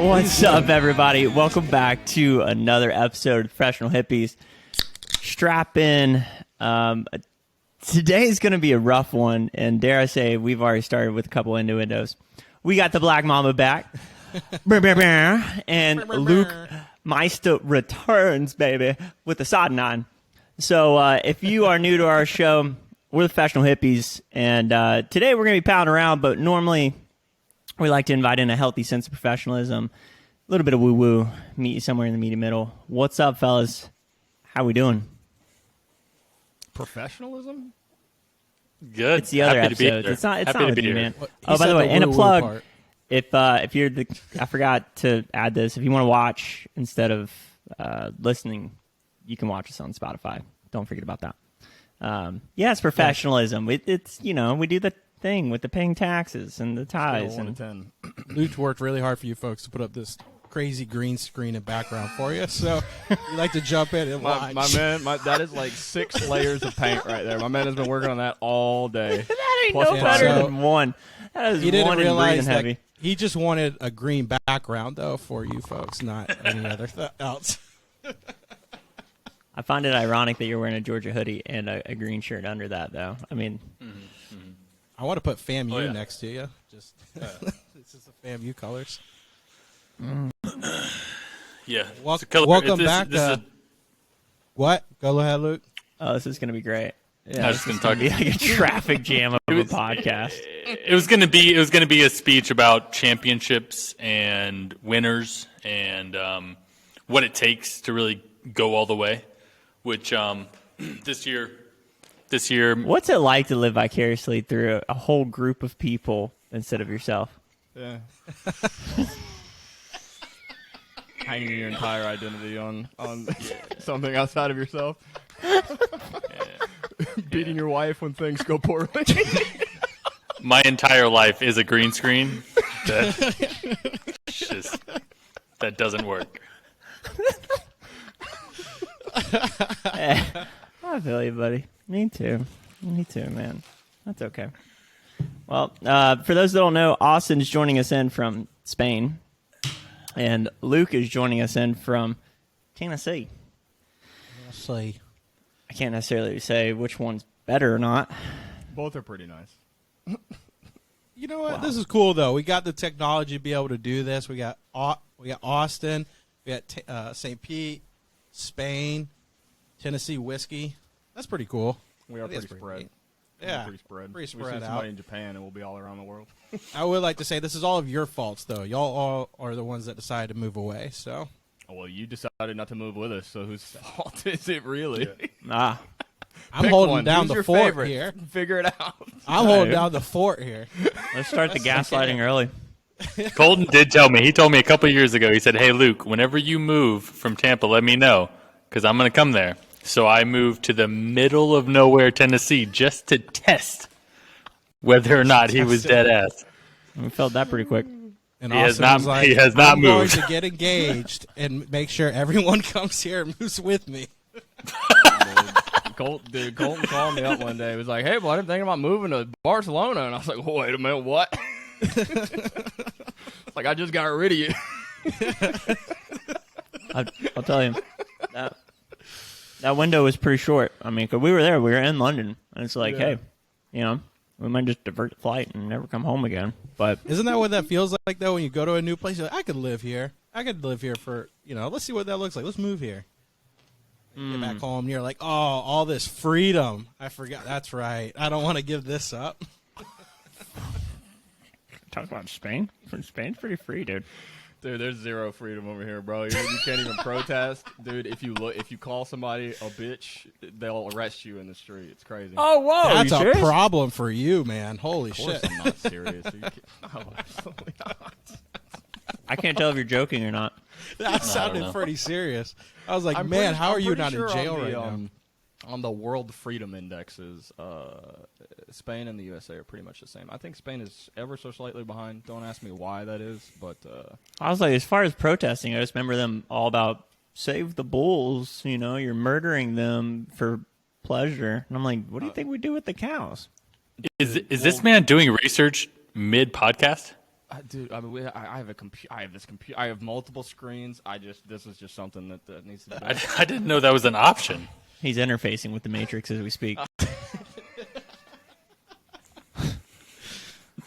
What's up, everybody? Welcome back to another episode of Professional Hippies. Strap in. Today is going to be a rough one, and dare I say, we've already started with a couple innuendos. We got the Black Mamba back, and Luke Meister returns, baby, with the Sodden on. So if you are new to our show, we're the Professional Hippies, and today we're going to be pounding around, but normally we like to invite in a healthy sense of professionalism, a little bit of woo-woo, meet you somewhere in the meaty middle. What's up, fellas? How we doing? Professionalism? Good. It's the other Happy to be episodes. here. It's not Happy with to be you, here. man. Well, Oh, by the way, and a plug. part. If you're the, I forgot to add this. If you want to watch instead of listening, you can watch us on Spotify. Don't forget about that. Yeah, it's professionalism. It's we do the thing with the paying taxes and the ties. Scale of 1 And to 10. Luke worked really hard for you folks to put up this crazy green screen and background for you. So you like to jump in and watch. My man, that is like 6 layers of paint right there. My man has been working on that all day. that ain't Plus no five. better So, than one. That is He didn't one and realize breathing that heavy. he just wanted a green background, though, for you folks, not any other else. I find it ironic that you're wearing a Georgia hoodie and a green shirt under that, though. I mean, I want to put FAMU Oh, yeah. next to you. Just this is the FAMU colors. Yeah. Wel- It's a color- welcome this- back. This is What? Go ahead, Luke. oh, this is going to be great. Yeah, I was this just is gonna gonna be like a traffic jam of a podcast. it was going to be a speech about championships and winners and what it takes to really go all the way. Which this year. What's it like to live vicariously through a whole group of people instead of yourself? Yeah. Hanging your entire identity on something outside of yourself. Beating your wife when things go poorly. My entire life is a green screen. That doesn't work. I feel you, buddy. Me too, man. That's okay. Well, for those that don't know, Austin's joining us in from Spain, and Luke is joining us in from Tennessee. Say. I can't necessarily say which one's better or not. Both are pretty nice. You know what? This is cool though. We got the technology to be able to do this. We got Austin, we got St. Pete, Spain, Tennessee whiskey. That's pretty cool. We are I think pretty that's spread. neat. Yeah, Pretty spread. pretty We spread see out. somebody in Japan and we'll be all around the world. I would like to say this is all of your faults though. Y'all all are the ones that decided to move away. So Well, you decided not to move with us, so whose fault is it really? Ah, I'm Pick holding one. down Who's the your fort favorite? here. Figure it out. I'm holding down the fort here. let's start the gaslighting early. Colton did tell me. He told me a couple years ago. He said, "Hey, Luke, whenever you move from Tampa, let me know because I'm going to come there." So I moved to the middle of nowhere, Tennessee, just to test whether or not he was dead ass. We felt that pretty quick. And He has Austin not- was like, he has not I'm moved." going to get engaged and make sure everyone comes here and moves with me. Colton called me up one day. He was like, "Hey, boy, I'm thinking about moving to Barcelona." And I was like, "Wait a minute, what?" It's like, I just got rid of you. I'll tell you, that window was pretty short. I mean, 'cause we were there, we were in London, and it's like, hey, we might just divert the flight and never come home again. But Isn't that what that feels like, though, when you go to a new place? You're like, I could live here. I could live here for, let's see what that looks like. Let's move here. Get back home, and you're like, oh, all this freedom. I forgot. That's right. I don't want to give this up. talk about Spain. Spain's pretty free, dude. Dude, there's zero freedom over here, bro. You can't even protest, dude. If you call somebody a bitch, they'll arrest you in the street. It's crazy. Oh, whoa! That's you a serious? problem for you, man. Holy Of course shit. I'm not serious. Are you kidding? No, absolutely not. I can't tell if you're joking or not. That sounded know. pretty serious. I was like, I'm man, pretty- how are I'm you pretty not sure in jail on the, right now? On the world freedom indexes, Spain and the USA are pretty much the same. I think Spain is ever so slightly behind. Don't ask me why that is, but I was like, as far as protesting, I just remember them all about save the bulls. You're murdering them for pleasure. And I'm like, what do you think we do with the cows? Is this man doing research mid podcast? Dude, I mean, I have a computer. I have this computer. I have multiple screens. This is just something that needs to be done. I didn't know that was an option. He's interfacing with the Matrix as we speak.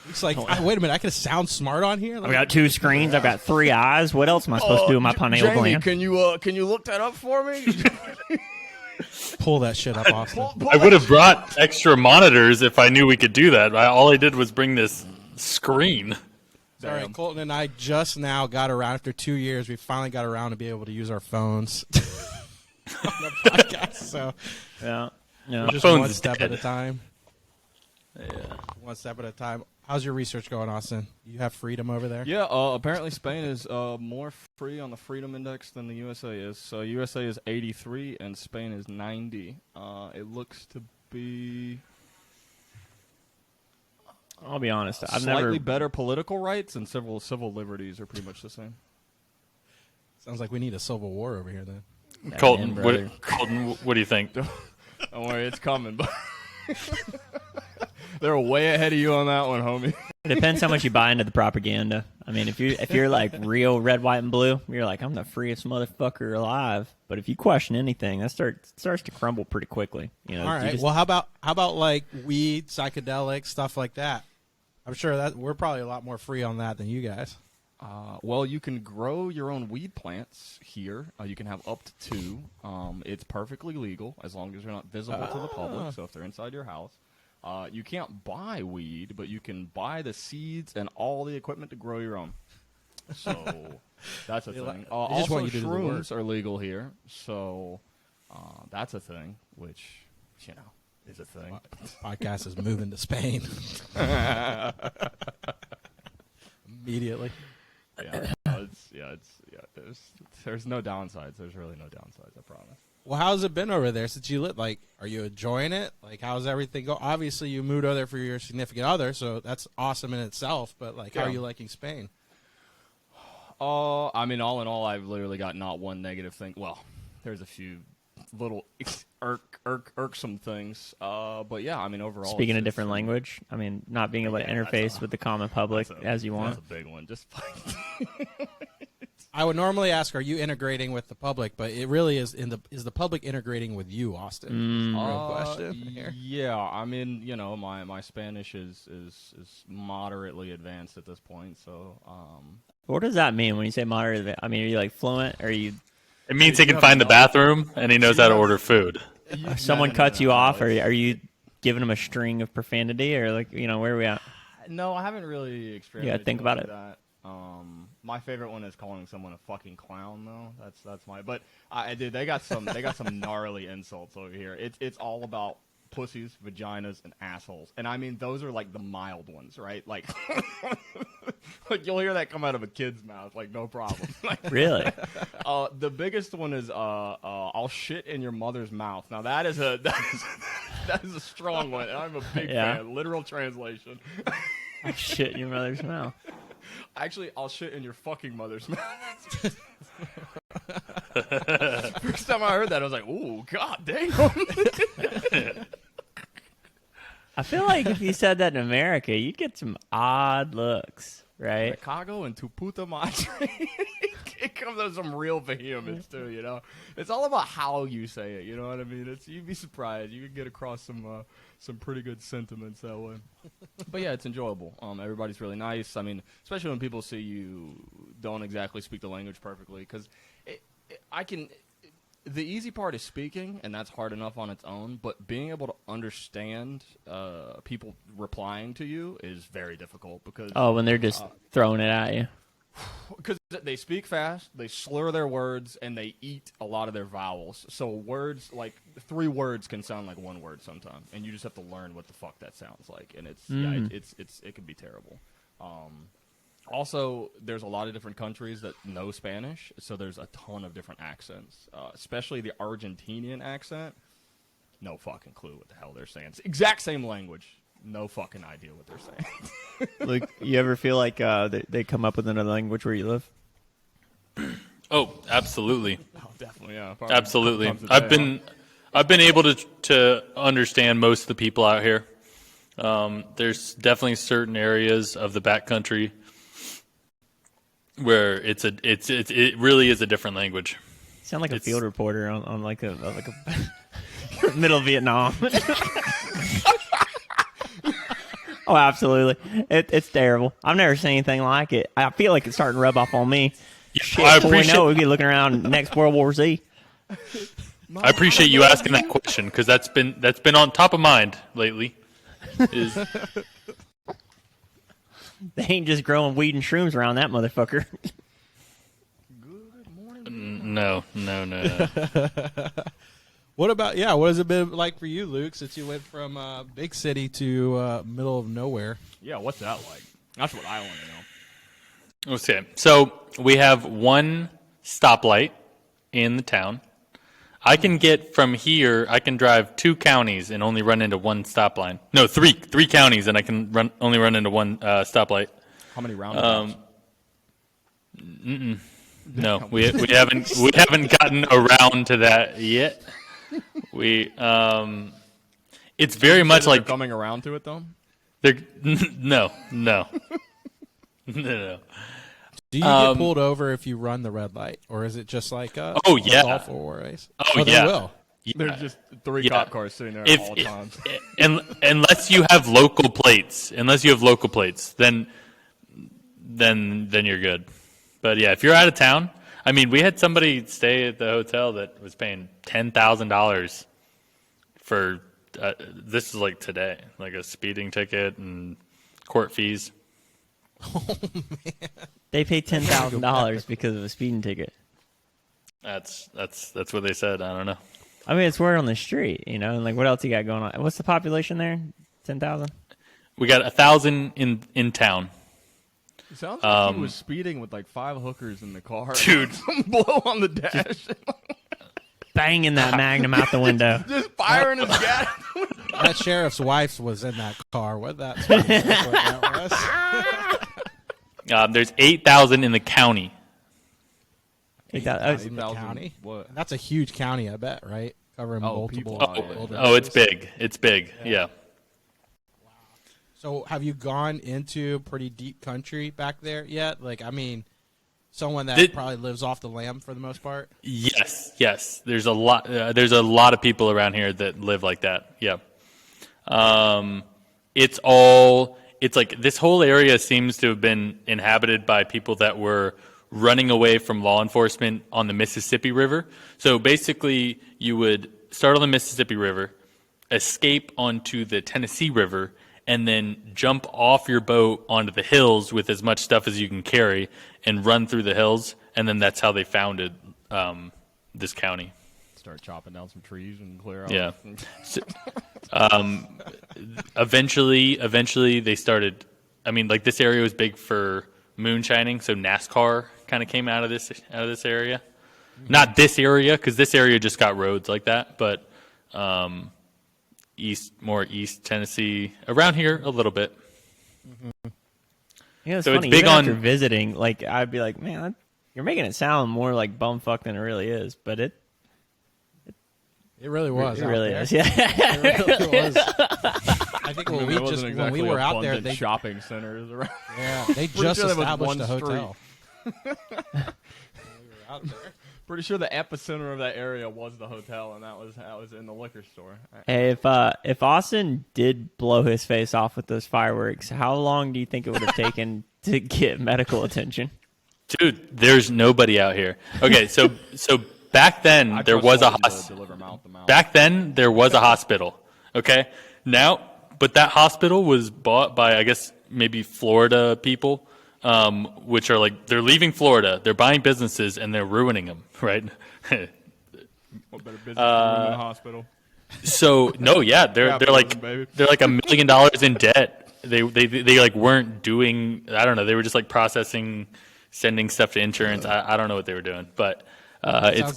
It's like, wait a minute, I can sound smart on here? I've got 2 screens. I've got 3 eyes. What else am I supposed to do with my pineal Jamie, gland? can you look that up for me? Pull that shit up, Austin. I would have brought extra monitors if I knew we could do that. All I did was bring this screen. Sorry, Damn. Colton and I just now got around, after 2 years, we finally got around to be able to use our phones on the podcast. So Yeah. just phone's one step dead. at a time. Yeah. One step at a time. How's your research going, Austin? You have freedom over there? Yeah, apparently Spain is more free on the Freedom Index than the USA is. So USA is 83 and Spain is 90. It looks to be I'll be honest. I've slightly never. better political rights and civil liberties are pretty much the same. Sounds like we need a civil war over here then. Colton, brother. what do you think? Don't worry, it's coming. But they're way ahead of you on that one, homie. It depends how much you buy into the propaganda. I mean, if you're like real red, white, and blue, you're like, I'm the freest motherfucker alive. But if you question anything, that starts to crumble pretty quickly. You know. All right. Well, how about like weed, psychedelics, stuff like that? I'm sure that we're probably a lot more free on that than you guys. Well, you can grow your own weed plants here. You can have up to 2. It's perfectly legal as long as they're not visible to the public. So if they're inside your house. You can't buy weed, but you can buy the seeds and all the equipment to grow your own. So that's a thing. just Also, want you to do the work. shrooms are legal here, so that's a thing, which, you know, is a thing. This podcast is moving to Spain immediately. There's no downsides. There's really no downsides, I promise. Well, how's it been over there since you lit? Like, are you enjoying it? Like, how's everything go? Obviously, you moved over there for your significant other, so that's awesome in itself. But like, how are Yeah. you liking Spain? I mean, all in all, I've literally got not one negative thing. Well, there's a few little irksome things. But yeah, I mean, overall, Speaking a it's- different language. I mean, not being able to interface with the common public as you want. That's a big one. Just I would normally ask, are you integrating with the public? But it really is is the public integrating with you, Austin? Real question here. Yeah, I mean, you know, my Spanish is moderately advanced at this point, so What does that mean when you say moderate? I mean, are you like fluent? Or are you? It means he can find the bathroom and he knows how to order food. Someone cuts you off, or are you giving them a string of profanity, or like, you know, where are we at? No, I haven't really experienced. You gotta think about it. That. My favorite one is calling someone a fucking clown, though. That's my. But dude, they got some gnarly insults over here. It's all about pussies, vaginas, and assholes. And I mean, those are like the mild ones, right? Like, like you'll hear that come out of a kid's mouth, like no problem. Like, Really? the biggest one is I'll shit in your mother's mouth. Now that is a strong one, and I'm a big fan. Literal translation. Shit in your mother's mouth. Actually, I'll shit in your fucking mother's mouth. First time I heard that, I was like, "Ooh, god damn!" I feel like if you said that in America, you'd get some odd looks, right? Chicago and tu puta madre. It comes out some real vehemence too. You know, it's all about how you say it. You know what I mean? You'd be surprised. You can get across some pretty good sentiments that way. But yeah, it's enjoyable. Everybody's really nice. I mean, especially when people see you don't exactly speak the language perfectly, because the easy part is speaking, and that's hard enough on its own. But being able to understand people replying to you is very difficult because When they're just throwing it at you. Because they speak fast, they slur their words, and they eat a lot of their vowels. So words, like 3 words can sound like 1 word sometimes, and you just have to learn what the fuck that sounds like. And it can be terrible. Also, there's a lot of different countries that know Spanish, so there's a ton of different accents, especially the Argentinian accent. No fucking clue what the hell they're saying. It's the exact same language. No fucking idea what they're saying. Like, you ever feel like they come up with another language where you live? Oh, absolutely. Oh, definitely, yeah. Probably Absolutely. comes a day, I've been able to understand most of the people out here. There's definitely certain areas of the backcountry where it really is a different language. Sound like a field reporter on like a middle of Vietnam. Oh, absolutely. It's terrible. I've never seen anything like it. I feel like it's starting to rub off on me. Yeah, Shit, I before we appreciate know it, we'll be looking around next World War Z. I appreciate you asking that question because that's been on top of mind lately. Is They ain't just growing weed and shrooms around that motherfucker. no. What about what has it been like for you, Luke, since you went from big city to middle of nowhere? Yeah, what's that like? That's what I want to know. Okay, so we have one stoplight in the town. I can get from here. I can drive 2 counties and only run into one stop line. No, three counties, and I can only run into one stoplight. How many roundabouts? No, we haven't gotten around to that yet. It's very much like coming around to it though. No. Do you get pulled over if you run the red light, or is it just like a golf or race? Oh they yeah. will. Yeah. There's just 3 cop cars sitting there all the time. Unless you have local plates, then you're good. But yeah, if you're out of town, I mean, we had somebody stay at the hotel that was paying $10,000 for this is like today, like a speeding ticket and court fees. Oh man, They pay $10,000 because of a speeding ticket. That's what they said. I don't know. I mean, it's word on the street, you know. And like, what else you got going on? What's the population there? 10,000. We got 1,000 in town. It sounds like he was speeding with like 5 hookers in the car. Dude. Some blow on the dash. Banging that Magnum out the window. Just firing his gas. that sheriff's wife was in that car. What that was? There's 8,000 in the county. 8,000. In the county. What? That's a huge county, I bet, right? Covering multiple. people. Oh, it's big. It's big. Yeah. So, have you gone into pretty deep country back there yet? Like, I mean, someone that probably lives off the land for the most part. Yes. There's a lot. There's a lot of people around here that live like that. Yeah. It's like this whole area seems to have been inhabited by people that were running away from law enforcement on the Mississippi River. So basically, you would start on the Mississippi River, escape onto the Tennessee River, and then jump off your boat onto the hills with as much stuff as you can carry and run through the hills. And then that's how they founded this county. Start chopping down some trees and clear out. Yeah. So, eventually they started. I mean, like this area was big for moonshining, so NASCAR kind of came out of this area. Not this area, because this area just got roads like that, but east Tennessee, around here a little bit. Yeah, it's So funny. it's big Even on after visiting. Like, I'd be like, man, you're making it sound more like bumfuck than it really is. But it really was. It really there. is. Yeah. It really was. I think when when we were out there, they shopping centers around. Yeah, they just sure there was established one a hotel. street. We were out there. Pretty sure the epicenter of that area was the hotel, and that was in the liquor store. Hey, if Austin did blow his face off with those fireworks, how long do you think it would have taken to get medical attention? Dude, there's nobody out here. Okay, so back then there was a hospital. Back then there was a hospital. Okay, now, but that hospital was bought by, I guess, maybe Florida people, which are like, they're leaving Florida, they're buying businesses, and they're ruining them, right? What better business than a hospital? So no, yeah, they're like $1 million in debt. They like weren't doing, I don't know, they were just like processing, sending stuff to insurance. I don't know what they were doing, but Sounds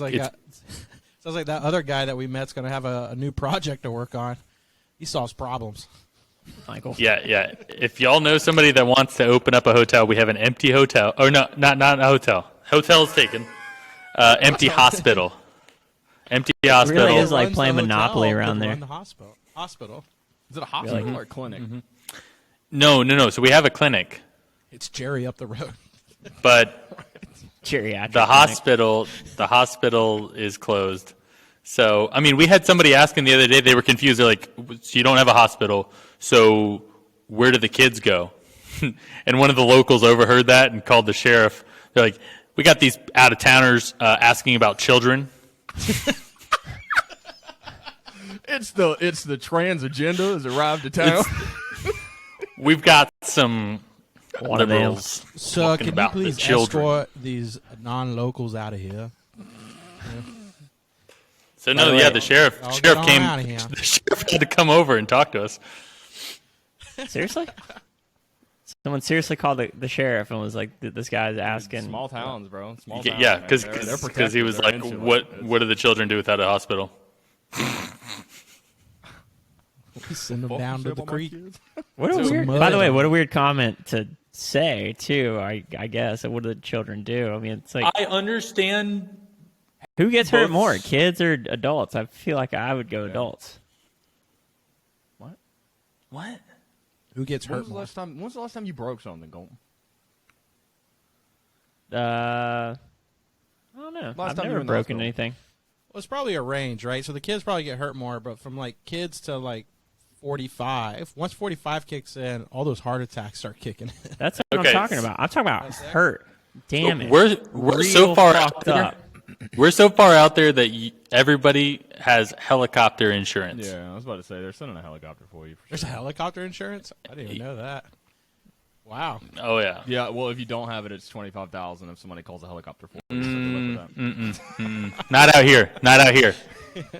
like that other guy that we met's going to have a new project to work on. He solves problems. Michael. Yeah. If y'all know somebody that wants to open up a hotel, we have an empty hotel. Or no, not a hotel. Hotel is taken. Empty hospital. Empty hospital. It really is like Runs playing the Monopoly hotel, around could there. run the hospital. Is it a hospital or a clinic? No. So we have a clinic. It's Jerry up the road. but Geriatric the clinic. hospital is closed. So, I mean, we had somebody asking the other day, they were confused. They're like, so you don't have a hospital, so where do the kids go? And one of the locals overheard that and called the sheriff. They're like, we got these out-of-towners asking about children. It's the trans agenda has arrived to town. We've got some One of them. liberals So talking can you about the please children. escort these non-locals out of here? So By the no, way, yeah, the sheriff I'll get sheriff on came. outta here. The sheriff had to come over and talk to us. Seriously? Someone seriously called the sheriff and was like, "This guy's asking." Small towns, bro. Small towns. Yeah, man. because They're protected. he was They're like, insular. what do the children do without a hospital? We send them Fuck down to yourself the on my creek. kids. What a Some weird. mud By the way, on what a weird comment to say too. I guess. What do the children do? I mean, it's like I understand. who gets hurt both- more, kids or adults? I feel like I would go adults. What? Who gets hurt When's the more? last time you broke something, Colton? I don't know. Last I've time you never were in the broken hospital. anything. Well, it's probably a range, right? So the kids probably get hurt more, but from like kids to like 45, once 45 kicks in, all those heart attacks start kicking in. That's what Okay. I'm talking about. I'm talking about hurt. Damn it. We're Real so far out fucked there. up. We're so far out there that everybody has helicopter insurance. Yeah, I was about to say they're sending a helicopter for you. For There's sure. a helicopter insurance? I didn't even know that. Wow. Oh yeah. Yeah, well, if you don't have it, it's $25,000 if somebody calls a helicopter for you. So good luck with that. Not out here. Not out here.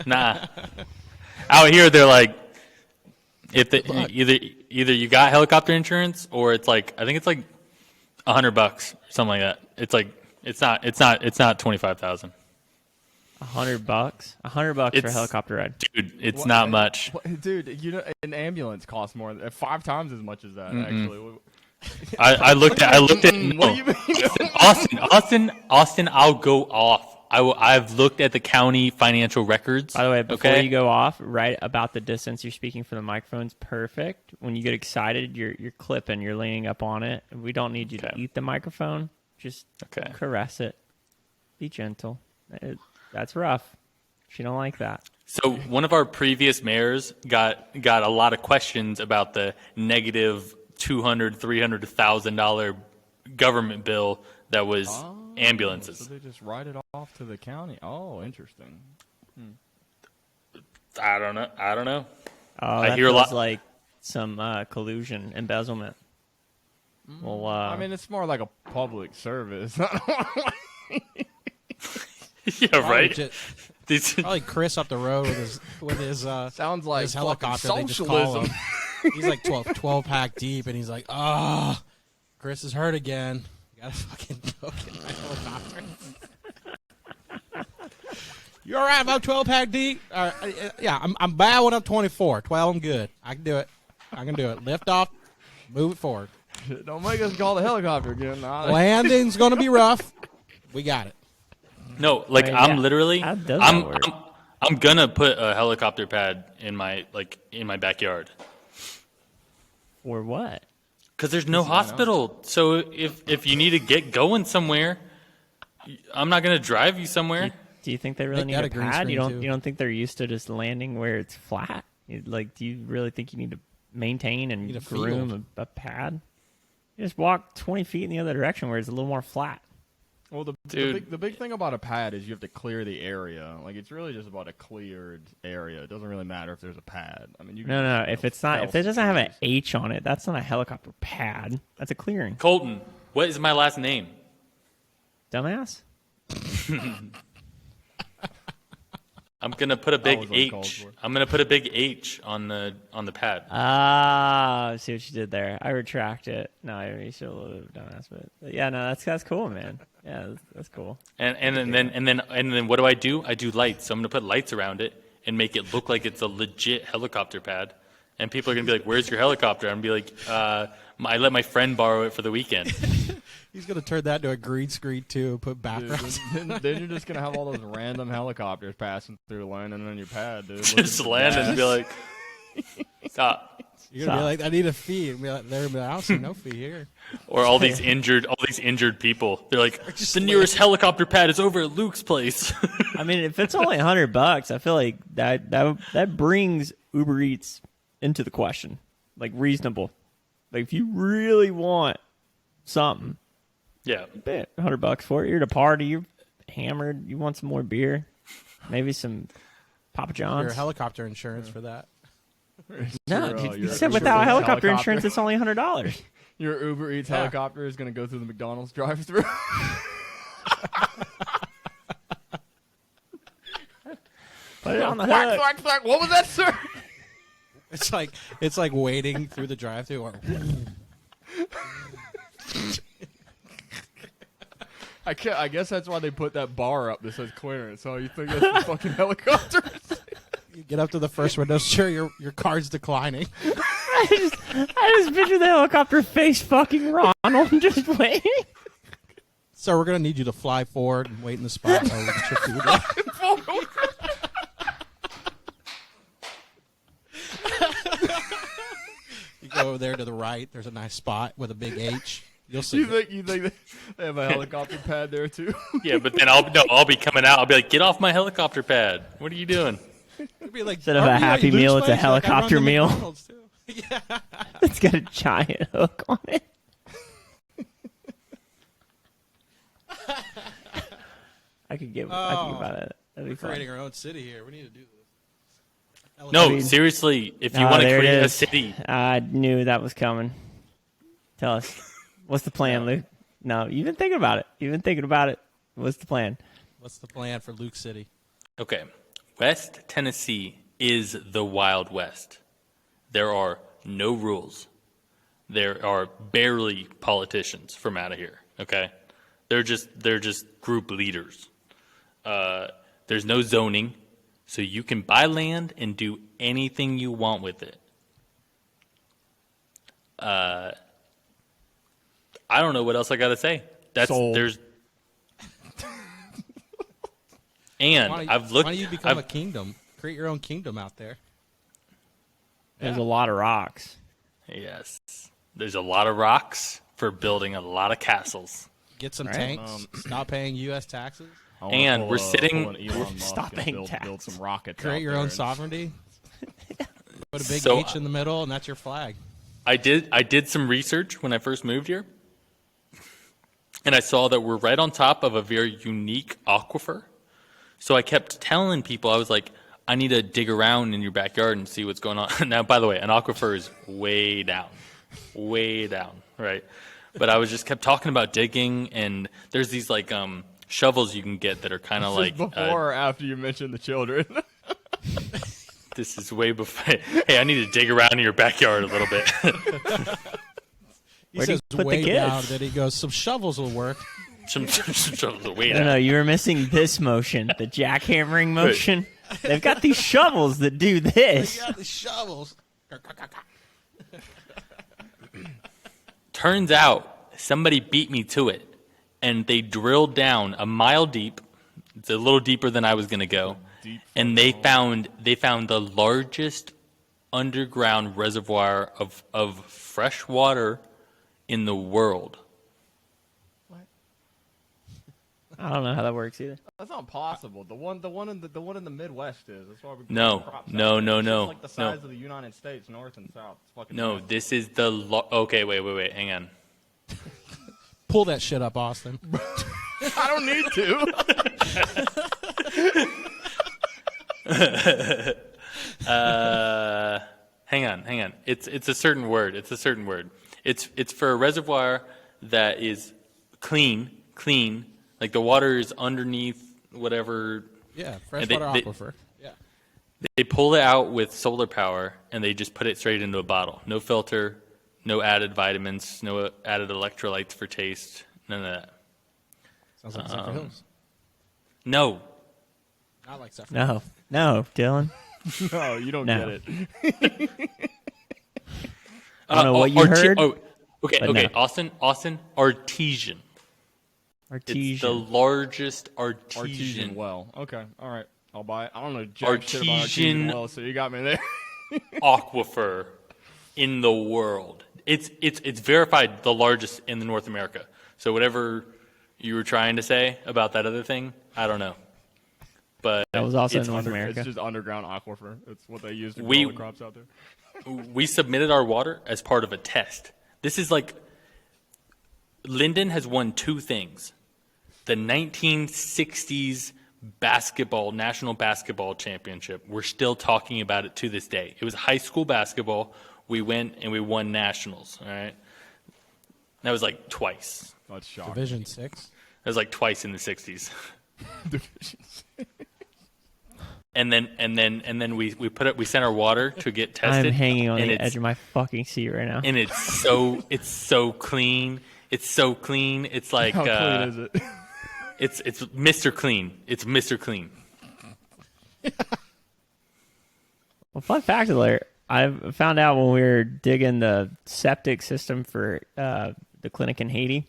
Nah. Out here, they're like, if the, either you got helicopter insurance or it's like I think it's like $100, something like that. It's like it's not 25,000. $100. $100 for a It's- helicopter ride. Dude, it's What- not much. Dude, you know, an ambulance costs more, 5 times as much as that. Actually, I looked at what do you no. mean? Austin, I'll go off. I've looked at the county financial records. By the way, before okay? you go off, right about the distance you're speaking from the microphone's perfect. When you get excited, you're clipping, you're leaning up on it. We don't need you to Okay. eat the microphone. Just Okay. caress it. Be gentle. That's rough. She don't like that. So one of our previous mayors got a lot of questions about the negative $200,000-$300,000 government bill that was ambulances. So they just write it off to the county. Oh, interesting. I don't know. Oh, I that hear a feels lot- like some collusion, embezzlement. Well, I mean, it's more like a public service. Yeah, Probably right. just- These- Probably Chris up the road with his Sounds like his fucking helicopter. They just call socialism. him. He's like 12 pack deep, and he's like, "Ah, Chris is hurt again. Gotta fucking go get my helicopter." You all right about 12 pack deep? Yeah, I'm bad when I'm 24. 12, I'm good. I can do it. Lift off, move it forward. Don't make us call the helicopter again. Nah, Landing's gonna be rough. We got it. No, like I mean, I'm yeah. literally, How does that work? I'm gonna put a helicopter pad in my backyard or what? because there's no hospital. So if you need to get going somewhere, I'm not gonna drive you somewhere. Do you think they really Make need that a a green pad? screen, too. You don't think they're used to just landing where it's flat? Like, do you really think you need to maintain and Need a groom field. a pad? You just walk 20 feet in the other direction where it's a little more flat. Well, Dude. the big thing about a pad is you have to clear the area. Like, it's really just about a cleared area. It doesn't really matter if there's a pad. I mean, you can No. just, If it's not, fell if it doesn't have an trees. H on it, that's not a helicopter pad. That's a clearing. Colton, what is my last name? Dumbass. I'm gonna put a big was what it called H. for. I'm gonna put a big H on the pad. Ah, I see what you did there. I retract it. No, you should have dumbass, but yeah, no, that's cool, man. Yeah, that's cool. And then what do? I do lights. So I'm gonna put lights around it and make it look like it's a legit helicopter pad. And people are gonna be like, "Where's your helicopter?" I'm gonna be like, "I let my friend borrow it for the weekend." He's gonna turn that into a green screen too. Put Dude, backgrounds. then you're just going to have all those random helicopters passing through landing on your pad, dude. Just land and be like, Stop. You're gonna be like, I need a fee. And be like, they're gonna be like, I don't see no fee here. Or all these injured people. They're like, the nearest helicopter pad is over at Luke's place. I mean, if it's only $100, I feel like that brings Uber Eats into the question, like reasonable. Like if you really want something, Yeah. bet $100 for it. You're at a party, you're hammered, you want some more beer, maybe some Papa John's. Your helicopter insurance for that. No, Your, dude, you your said Uber without Eats helicopter helicopter. insurance, it's only $100. Your Uber Eats Yeah. helicopter is going to go through the McDonald's drive-thru. Put it on the Quack, hook. quack, quack. What was that, sir? It's like waiting through the drive-thru. Or, I guess that's why they put that bar up that says clearance. So you think that's the fucking helicopter? you get up to the first window, sure, your car's declining. I just picture the helicopter face fucking Ronald just waiting. So we're gonna need you to fly forward and wait in the spot while we get your food out. You go over there to the right. There's a nice spot with a big H. You'll see. You think they have a helicopter pad there too? Yeah, but then I'll be coming out. I'll be like, get off my helicopter pad. What are you doing? It'd be like, Instead of a "Aren't you at Happy Luke's Meal, it's a place?" You're like, "I run helicopter the meal. McDonald's, too." Yeah. It's got a giant hook on it. I could give about it. That'd be Creating fun. our own city here. We need to do this. No, I mean- seriously, if you Oh, want to there it create a is. city, I knew that was coming. Tell us. What's the plan, Luke? No, you've been thinking about it. What's the plan? What's the plan for Luke City? okay, West Tennessee is the Wild West. There are no rules. There are barely politicians from out of here. Okay, they're just group leaders. There's no zoning, so you can buy land and do anything you want with it. I don't know what else I got to say. Sold. And Why I've looked. don't you become I've- a kingdom? Create your own kingdom out there. There's a lot of rocks. Yes. There's a lot of rocks for building a lot of castles. Get some Right. tanks. Stop paying U.S. taxes. I wanna And pull we're a- sitting- pull an Elon Musk Stop and paying build tax. some rockets. Create out your there own and- sovereignty. Put a big So- H in the middle, and that's your flag. I did some research when I first moved here. And I saw that we're right on top of a very unique aquifer. So I kept telling people, I was like, I need to dig around in your backyard and see what's going on. Now, by the way, an aquifer is way down, right? But I was just kept talking about digging, and there's these like shovels you can get that are kind of This like is before or after you mentioned the children. this is way before. Hey, I need to dig around in your backyard a little bit. He Where do you says put the way kids? down, then he goes, some shovels will work. some shovels are way No, down. no, you were missing this motion, the jackhammering motion. They've got these shovels that do this. You got the shovels. Turns out somebody beat me to it, and they drilled down a mile deep. It's a little deeper than I was going to go, and they found the largest underground reservoir of fresh water in the world. I don't know how that works either. That's not possible. The one in the Midwest is. That's why we No, grow crops no, out there. no, It's no, like the size no. of the United States, north and south. It's fucking No, massive. this is the okay. Wait. Hang on. Pull that shit up, Austin. I don't need to. Hang on. It's a certain word. It's for a reservoir that is clean. Like the water is underneath whatever. Yeah, And freshwater they- aquifer. Yeah. They pull it out with solar power and they just put it straight into a bottle. No filter, no added vitamins, no added electrolytes for taste. None of that. Sounds like Zephyr Hills. No. Not like Zephyr Hills. No, Dylan. No, you don't No. get it. I don't know what you heard, Okay. but no. Austin, artesian. It's the Artesian. largest Artesian artesian. well. Okay, all right. I'll buy it. I don't know jack shit about artesian Artesian- well, so you got me there. aquifer in the world. It's verified the largest in the North America. So whatever you were trying to say about that other thing, I don't know. But That was also in it's North America. It's just underground aquifer. It's what they use to grow the crops out there. We submitted our water as part of a test. This is like Linden has won two things. The 1960s national basketball championship. We're still talking about it to this day. It was high school basketball. We went and we won nationals, all right? That was like twice. That's shocking. Division 6. That was like twice in the 60s. Division 6. And then we sent our water to get tested. I'm hanging on and the edge of my fucking seat right now. And it's so clean. It's so clean. It's like How clean is it? It's Mr. Clean. It's Mr. Clean. Well, fun fact alert. I found out when we were digging the septic system for the clinic in Haiti,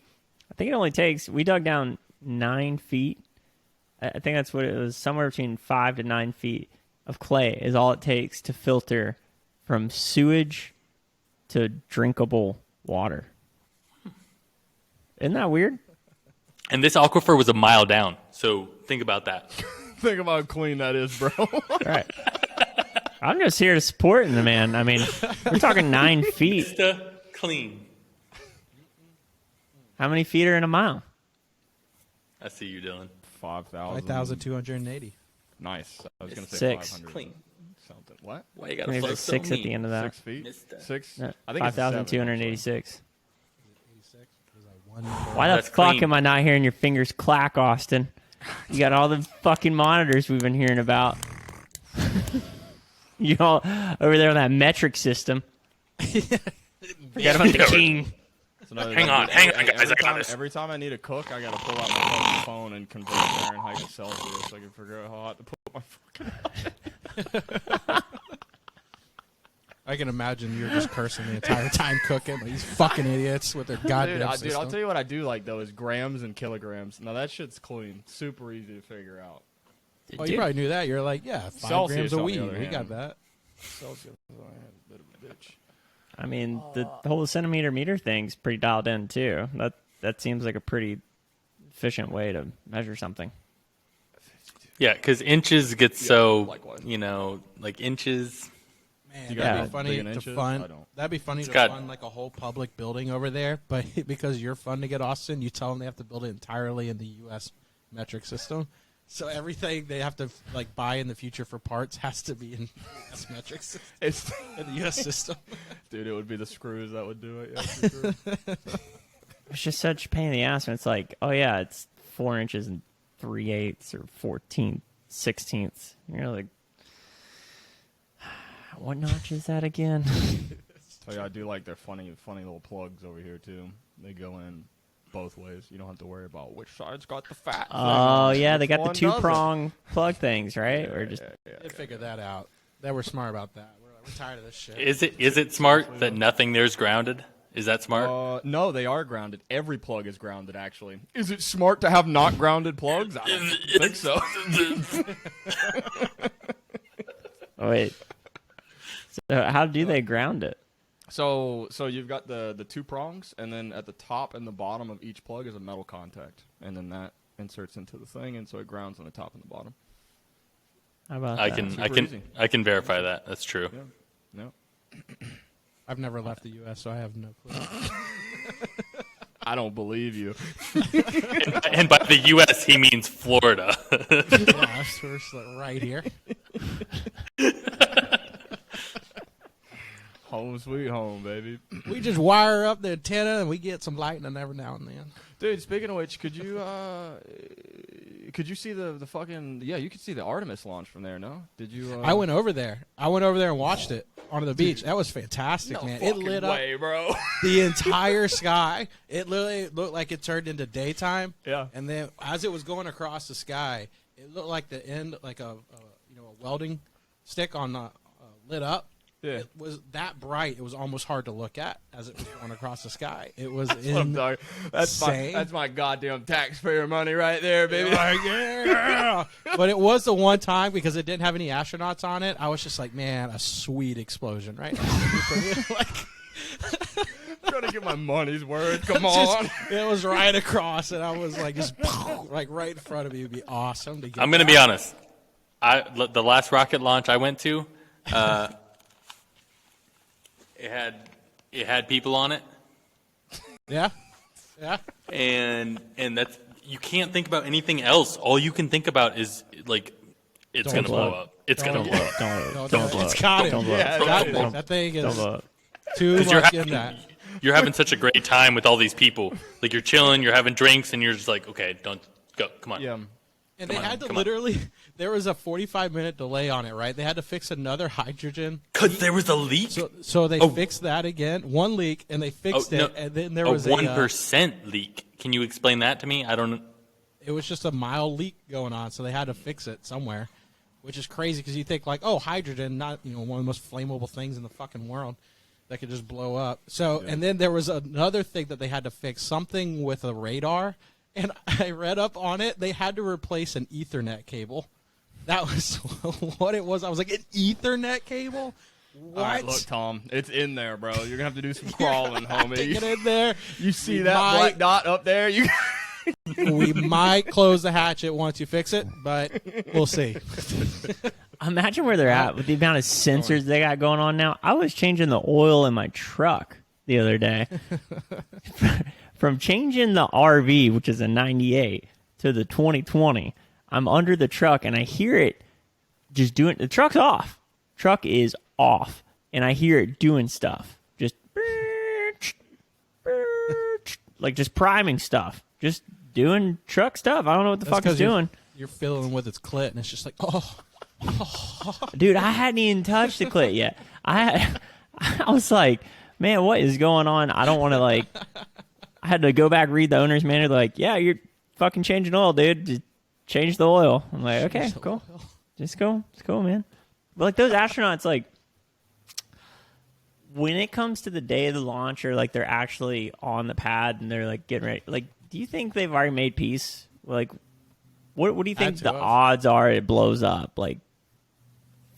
I think it only takes, we dug down 9 feet. I think that's what it was, somewhere between 5 to 9 feet of clay is all it takes to filter from sewage to drinkable water. Isn't that weird? And this aquifer was a mile down. So think about that. Think about how clean that is, bro. Right. I'm just here to support the man. I mean, we're talking 9 feet. Mr. Clean. How many feet are in a mile? I see you, Dylan. 5,000. 5,280. Nice. I was going to say 6. 500. Clean. Something. What? Why you gotta Maybe float it's so 6 at mean? the end of that. 6 feet? Mister. 6? No, I think it's 5,286. One Why the That's fuck clean. am I not hearing your fingers clack, Austin? You got all the fucking monitors we've been hearing about. You all over there on that metric system. Forget about the king. Hang on, guys. I got this. Every time I need to cook, I got to pull out my fucking phone and convert Fahrenheit to Celsius so I can figure out how hot to put my fucking I can imagine you're just cursing the entire time cooking. Like these fucking idiots with their goddamn Dude, system. I'll tell you what I do like, though, is grams and kilograms. Now, that shit's clean. Super easy to figure out. Oh, you probably knew that. You're like, yeah, 5 Celsius, grams a on the weed. other We got hand. that. Celsius is a bit of a bitch. I mean, the whole centimeter meter thing's pretty dialed in too. That seems like a pretty efficient way to measure something. Yeah, because inches get so, likewise. like inches. Man, You got that'd big be funny in to inches? I fund. don't. That'd be funny to got- fund like a whole public building over there. But because you're fun to get Austin, you tell them they have to build it entirely in the U.S. metric system. So everything they have to like buy in the future for parts has to be in U.S. metric system. It's, In the U.S. system. dude, it would be the screws that would do it. Yeah, for sure. It's just such a pain in the ass when it's like, oh yeah, it's 4 inches and 3/8 or 14/16. You're like, what notch is that again? Tell you, I do like their funny little plugs over here, too. They go in both ways. You don't have to worry about which side's got the fat. Oh thing, yeah, they which got the one doesn't. 2-prong plug things, right? Or just They figured that out. They were smart about that. We're tired of this shit. Is it smart that nothing there's grounded? Is that smart? No, they are grounded. Every plug is grounded, actually. Is it smart to have not grounded plugs? I don't think so. oh, wait. So how do they ground it? So you've got the 2 prongs, and then at the top and the bottom of each plug is a metal contact, and then that inserts into the thing, and so it grounds on the top and the bottom. How about I that? can super easy. I can verify that. That's true. Yeah. No, I've never left the U.S., so I have no clue. I don't believe you. And by the U.S. he means Florida. Yeah, we're just, like, right here. Home sweet home, baby. We just wire up the antenna and we get some lightning every now and then. Dude, speaking of which, could you see the fucking you could see the Artemis launch from there, no? Did you I went over there. And watched it on the beach. That was fantastic, man. It lit up bro. the entire sky. It literally looked like it turned into daytime. Yeah. And then as it was going across the sky, it looked like the end, like a welding stick on lit up. Yeah. It was that bright. It was almost hard to look at as it was going across the sky. It was That's what I'm talking. That's my goddamn taxpayer money right there, baby. Like, yeah. But it was the one time because it didn't have any astronauts on it. I was just like, man, a sweet explosion right now. Like, I'm trying to get my money's worth. Come on. It was right across, and I was like, just like right in front of me. It'd be awesome to get. I'm going to be honest. The last rocket launch I went to, it had people on it, Yeah. and that's you can't think about anything else. All you can think about is like it's Don't going to blow up. It's going to blow up. Don't blow It's it. got it. Don't blow it. Yeah, That thing is Don't blow it. too 'Cause much in that. you're having such a great time with all these people. Like you're chilling, you're having drinks, and you're just like, okay, don't go. Come on. Yeah. And they had to literally, there was a 45-minute delay on it, right? They had to fix another hydrogen. Because there was a leak. So they fixed that again, one leak, and they fixed it. And then there was a 1% leak. Can you explain that to me? I don't. It was just a mild leak going on, so they had to fix it somewhere, which is crazy because you think like, oh, hydrogen, not one of the most flammable things in the fucking world that could just blow up. So, and then there was another thing that they had to fix, something with a radar. And I read up on it. They had to replace an Ethernet cable. That was what it was. I was like, an Ethernet cable? What? All right, look, Tom, it's in there, bro. You're gonna have to do some crawling, homie. Get in there. You see that black dot up there? We might close the hatchet once you fix it, but we'll see. Imagine where they're at with the amount of sensors they got going on now. I was changing the oil in my truck the other day. From changing the RV, which is a 98, to the 2020, I'm under the truck, and I hear it just doing... The truck's off. Truck is off, and I hear it doing stuff. Just... like, just priming stuff. Just doing truck stuff. I don't know what the fuck it's doing. You're fiddling with its clit, and it's just like, oh. Dude, I hadn't even touched the clit yet. I was like, man, what is going on? I don't want to, like... I had to go back read the owner's manual. They're like, yeah, you're fucking changing oil, dude. Just change the oil. I'm like, okay, cool. Just go. It's cool, man. But like those astronauts, like when it comes to the day of the launch or like they're actually on the pad and they're like getting ready, like, do you think they've already made peace? Like, what do you think the odds are it blows up? Like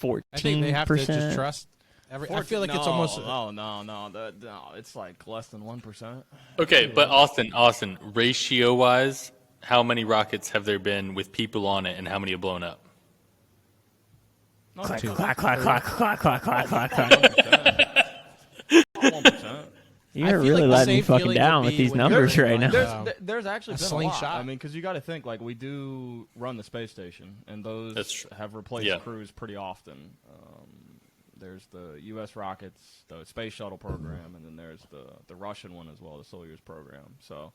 14%? I think they have to just trust. I feel like it's almost... No. It's like less than 1%. Okay, but Austin, ratio-wise, how many rockets have there been with people on it, and how many have blown up? Clack, clack, clack, clack, clack, clack, clack, clack, clack. 1%. You're really letting me fucking down with these numbers right now. There's actually been a lot. slingshot. I mean, because you got to think, like, we do run the space station, and those have replaced crews pretty often. There's the U.S. rockets, the space shuttle program, and then there's the Russian one as well, the Soyuz program. So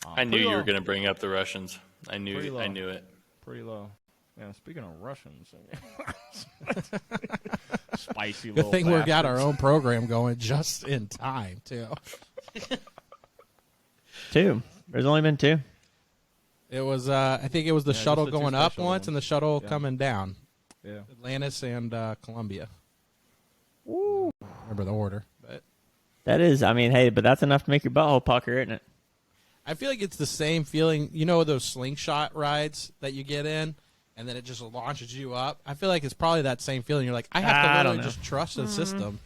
I knew you were going to bring up the Russians. I knew it. Pretty low. Yeah, speaking of Russians, spicy little Good thing we got bastards. our own program going just in time, too. 2. There's only been 2. It was, I think it was the shuttle just the two going up special once ones. and the shuttle coming down. Yeah. Atlantis and Columbia. Ooh. Remember the order. But That is, I mean, hey, but that's enough to make your butthole pucker, isn't it? I feel like it's the same feeling. You know those slingshot rides that you get in, and then it just launches you up? I feel like it's probably that same feeling. You're like, I have to literally just trust the system.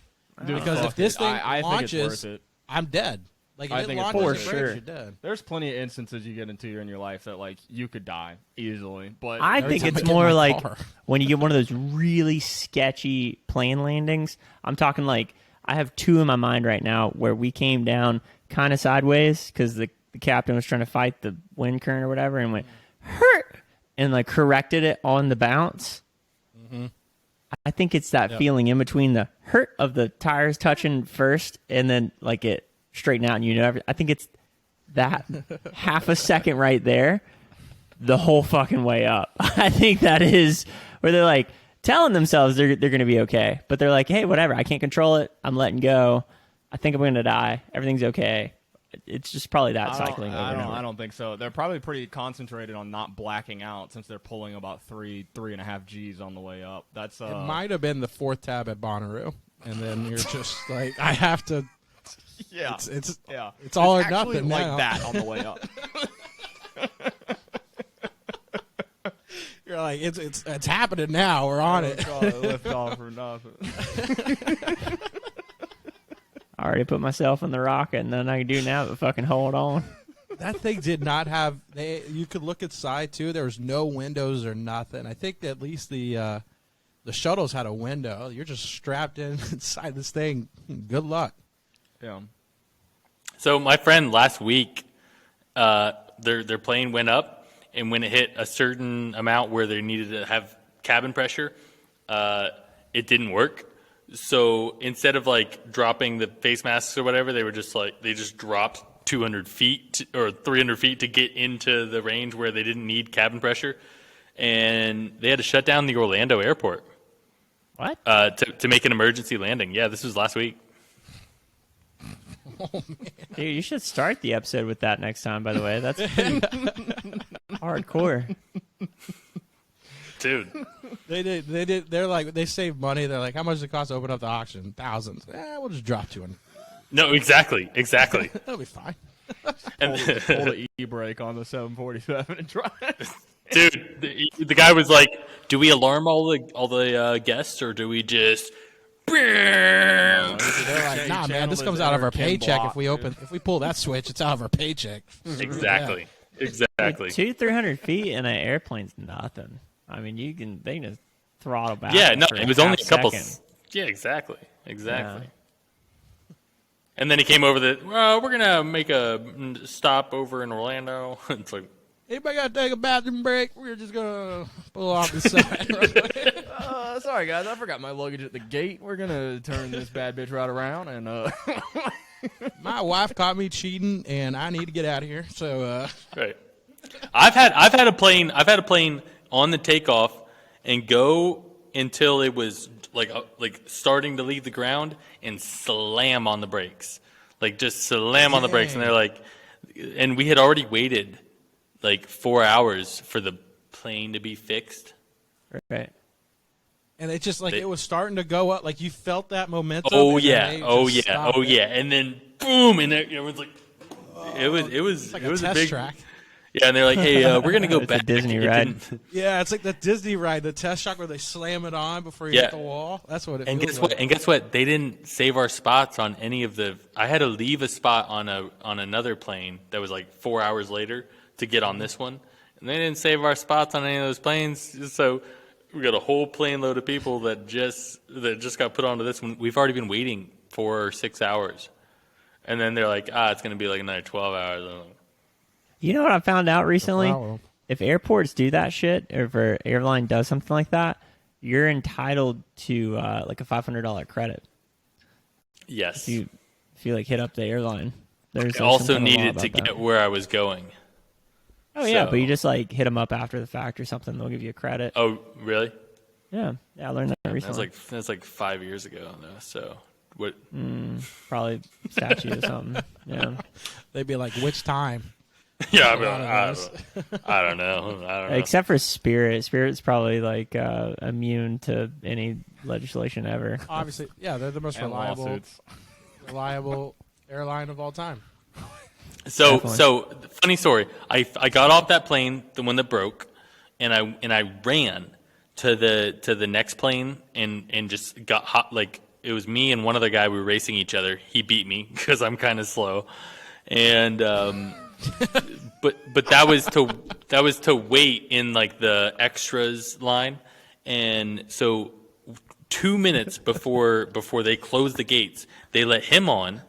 Dude, because fuck if this it. thing I launches, think it's worth it. I'm dead. Like, if I it think it's launches worth and it. breaks, Sure. you're dead. There's plenty of instances you get into in your life that, like, you could die easily. But I Every think time I it's get in more my like car. when you get one of those really sketchy plane landings. I'm talking like I have 2 in my mind right now where we came down kind of sideways because the captain was trying to fight the wind current or whatever and went, hurt, and like corrected it on the bounce. I think it's that feeling in between the hurt of the tires touching first and then like it straighten out and you know I think it's that half a second right there the whole fucking way up. I think that is where they're like telling themselves they're going to be okay, but they're like, hey, whatever, I can't control it, I'm letting go, I think I'm going to die, everything's okay. It's just probably that cycling over and over. I don't think so. They're probably pretty concentrated on not blacking out since they're pulling about 3.5 Gs on the way up. That's It might have been the 4th tab at Bonnaroo. and then you're just like, I have to. Yeah. It's all or actually nothing like now. that on the way up. You're like, it's happening now. We're on it. Lift off or nothing. I already put myself in the rocket, and nothing I can do now but fucking hold on. That thing did not have. You could look inside too. There was no windows or nothing. I think that at least the shuttles had a window. You're just strapped in inside this thing. Good luck. Yeah. So my friend last week, their plane went up, and when it hit a certain amount where they needed to have cabin pressure, it didn't work. So instead of like dropping the face masks or whatever, they just dropped 200 feet or 300 feet to get into the range where they didn't need cabin pressure, and they had to shut down the Orlando airport. What? To make an emergency landing. Yeah, this was last week. Oh man. Dude, you should start the episode with that next time, by the way. That's pretty hardcore. Dude. They did. They're like, they saved money. They're like, how much does it cost to open up the auction? Thousands. We'll just drop 200. No, exactly. That'll be fine. And Pull the e-brake on the 747 and drive. dude, the guy was like, "Do we alarm all the guests, or do we just?" They're like, nah, man, this comes out of our Ken paycheck. Block, If we pull that switch, it's out of our paycheck. Exactly. Exactly. 200-300 feet in an airplane's nothing. I mean, they can just throttle back. Yeah, no, for it was half only a couple. second. Yeah, exactly. Yeah. And then he came over we're gonna make a stop over in Orlando. It's like, Anybody got to take a bathroom break? We're just going to pull off the side. Sorry, guys. I forgot my luggage at the gate. We're going to turn this bad bitch right around. And My wife caught me cheating, and I need to get out of here. So, right. I've had a plane on the takeoff and go until it was like starting to leave the ground and slam on the brakes. Like just slam on the brakes, and they're like, and we had already waited like 4 hours for the plane to be fixed. Right. and it's just like it was starting to go up. Like you felt that momentum. Oh and yeah, then they oh just yeah, stopped oh it. yeah, and then boom, and everyone's like, it was Like it was a a test big track. Yeah, and they're like, hey, we're gonna go It's a back. Disney It ride. didn't- Yeah, it's like the Disney ride, the test track where they slam it on before you hit the wall. That's what it And feels guess like. what? And guess what? They didn't save our spots on any of the. I had to leave a spot on another plane that was like 4 hours later to get on this one, and they didn't save our spots on any of those planes. So we got a whole plane load of people that just got put onto this one. We've already been waiting 4 or 6 hours, and then they're like, it's going to be like another 12 hours. I'm like, You know what I found out recently? problem. If airports do that shit, or if an airline does something like that, you're entitled to like a $500 credit. yes. If you like hit up the airline. There's I some also kind of law needed about to that. get where I was going. Oh yeah, so- but you just like hit them up after the fact or something. They'll give you a credit. Oh, really? Yeah, I learned that recently. That's like 5 years ago, though. So what? Probably statute or something. Yeah. They'd be like, which time? Yeah, A lot of I don't know. Except for Spirit. Spirit's probably like immune to any legislation ever. Obviously, yeah, they're the most And lawsuits. reliable airline of all time. So Definitely. funny story. I got off that plane, the one that broke, and I ran to the next plane and just got hot. Like it was me and one other guy. We were racing each other. He beat me because I'm kind of slow, and but that was to wait in like the extras line, and so 2 minutes before they closed the gates, they let him on,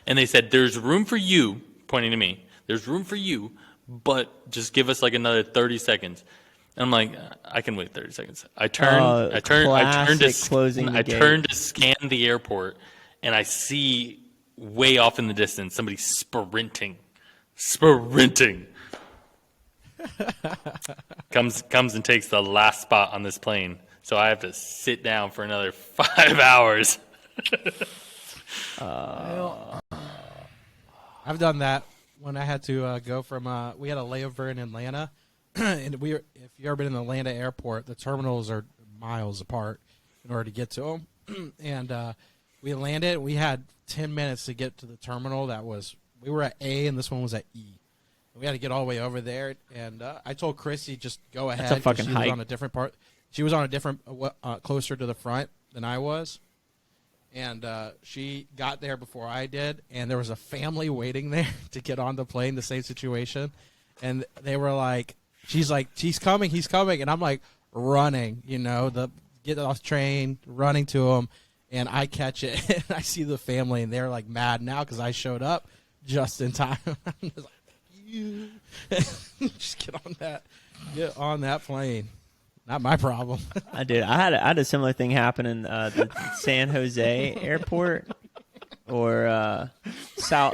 and they said, "There's room for you," pointing to me. "There's room for you, but just give us like another 30 seconds." And I'm like, I can wait 30 seconds. I turned classic closing the I gate. turned to scan the airport, and I see way off in the distance somebody sprinting. comes and takes the last spot on this plane. So I have to sit down for another 5 hours. I've done that when I had to go from. We had a layover in Atlanta, and if you've ever been in the Atlanta airport, the terminals are miles apart in order to get to them. And We landed. We had 10 minutes to get to the terminal. We were at A, and this one was at E. We had to get all the way over there, and I told Chrissy just go ahead. That's a fucking she hike. was on a different part. She was on a different, closer to the front than I was, and she got there before I did. And there was a family waiting there to get on the plane. The same situation, and they were like, "She's like, he's coming," and I'm like running, get off the train, running to him, and I catch it, and I see the family, and they're like mad now because I showed up just in time. I'm just like, just get on that plane. Not my problem. I did. I had a similar thing happen in the San Jose airport or Sao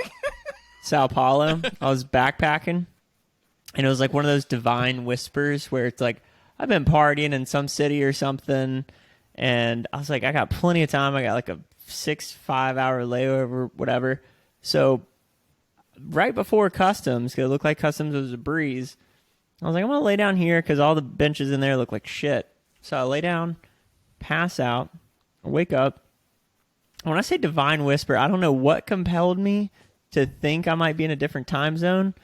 Paulo. I was backpacking, and it was like one of those divine whispers where it's like, I've been partying in some city or something, and I was like, I got plenty of time. I got like a 5 hour layover, whatever. So right before customs, because it looked like customs was a breeze, I was like, I'm going to lay down here because all the benches in there look like shit. So I lay down, pass out, wake up. When I say divine whisper, I don't know what compelled me to think I might be in a different time zone,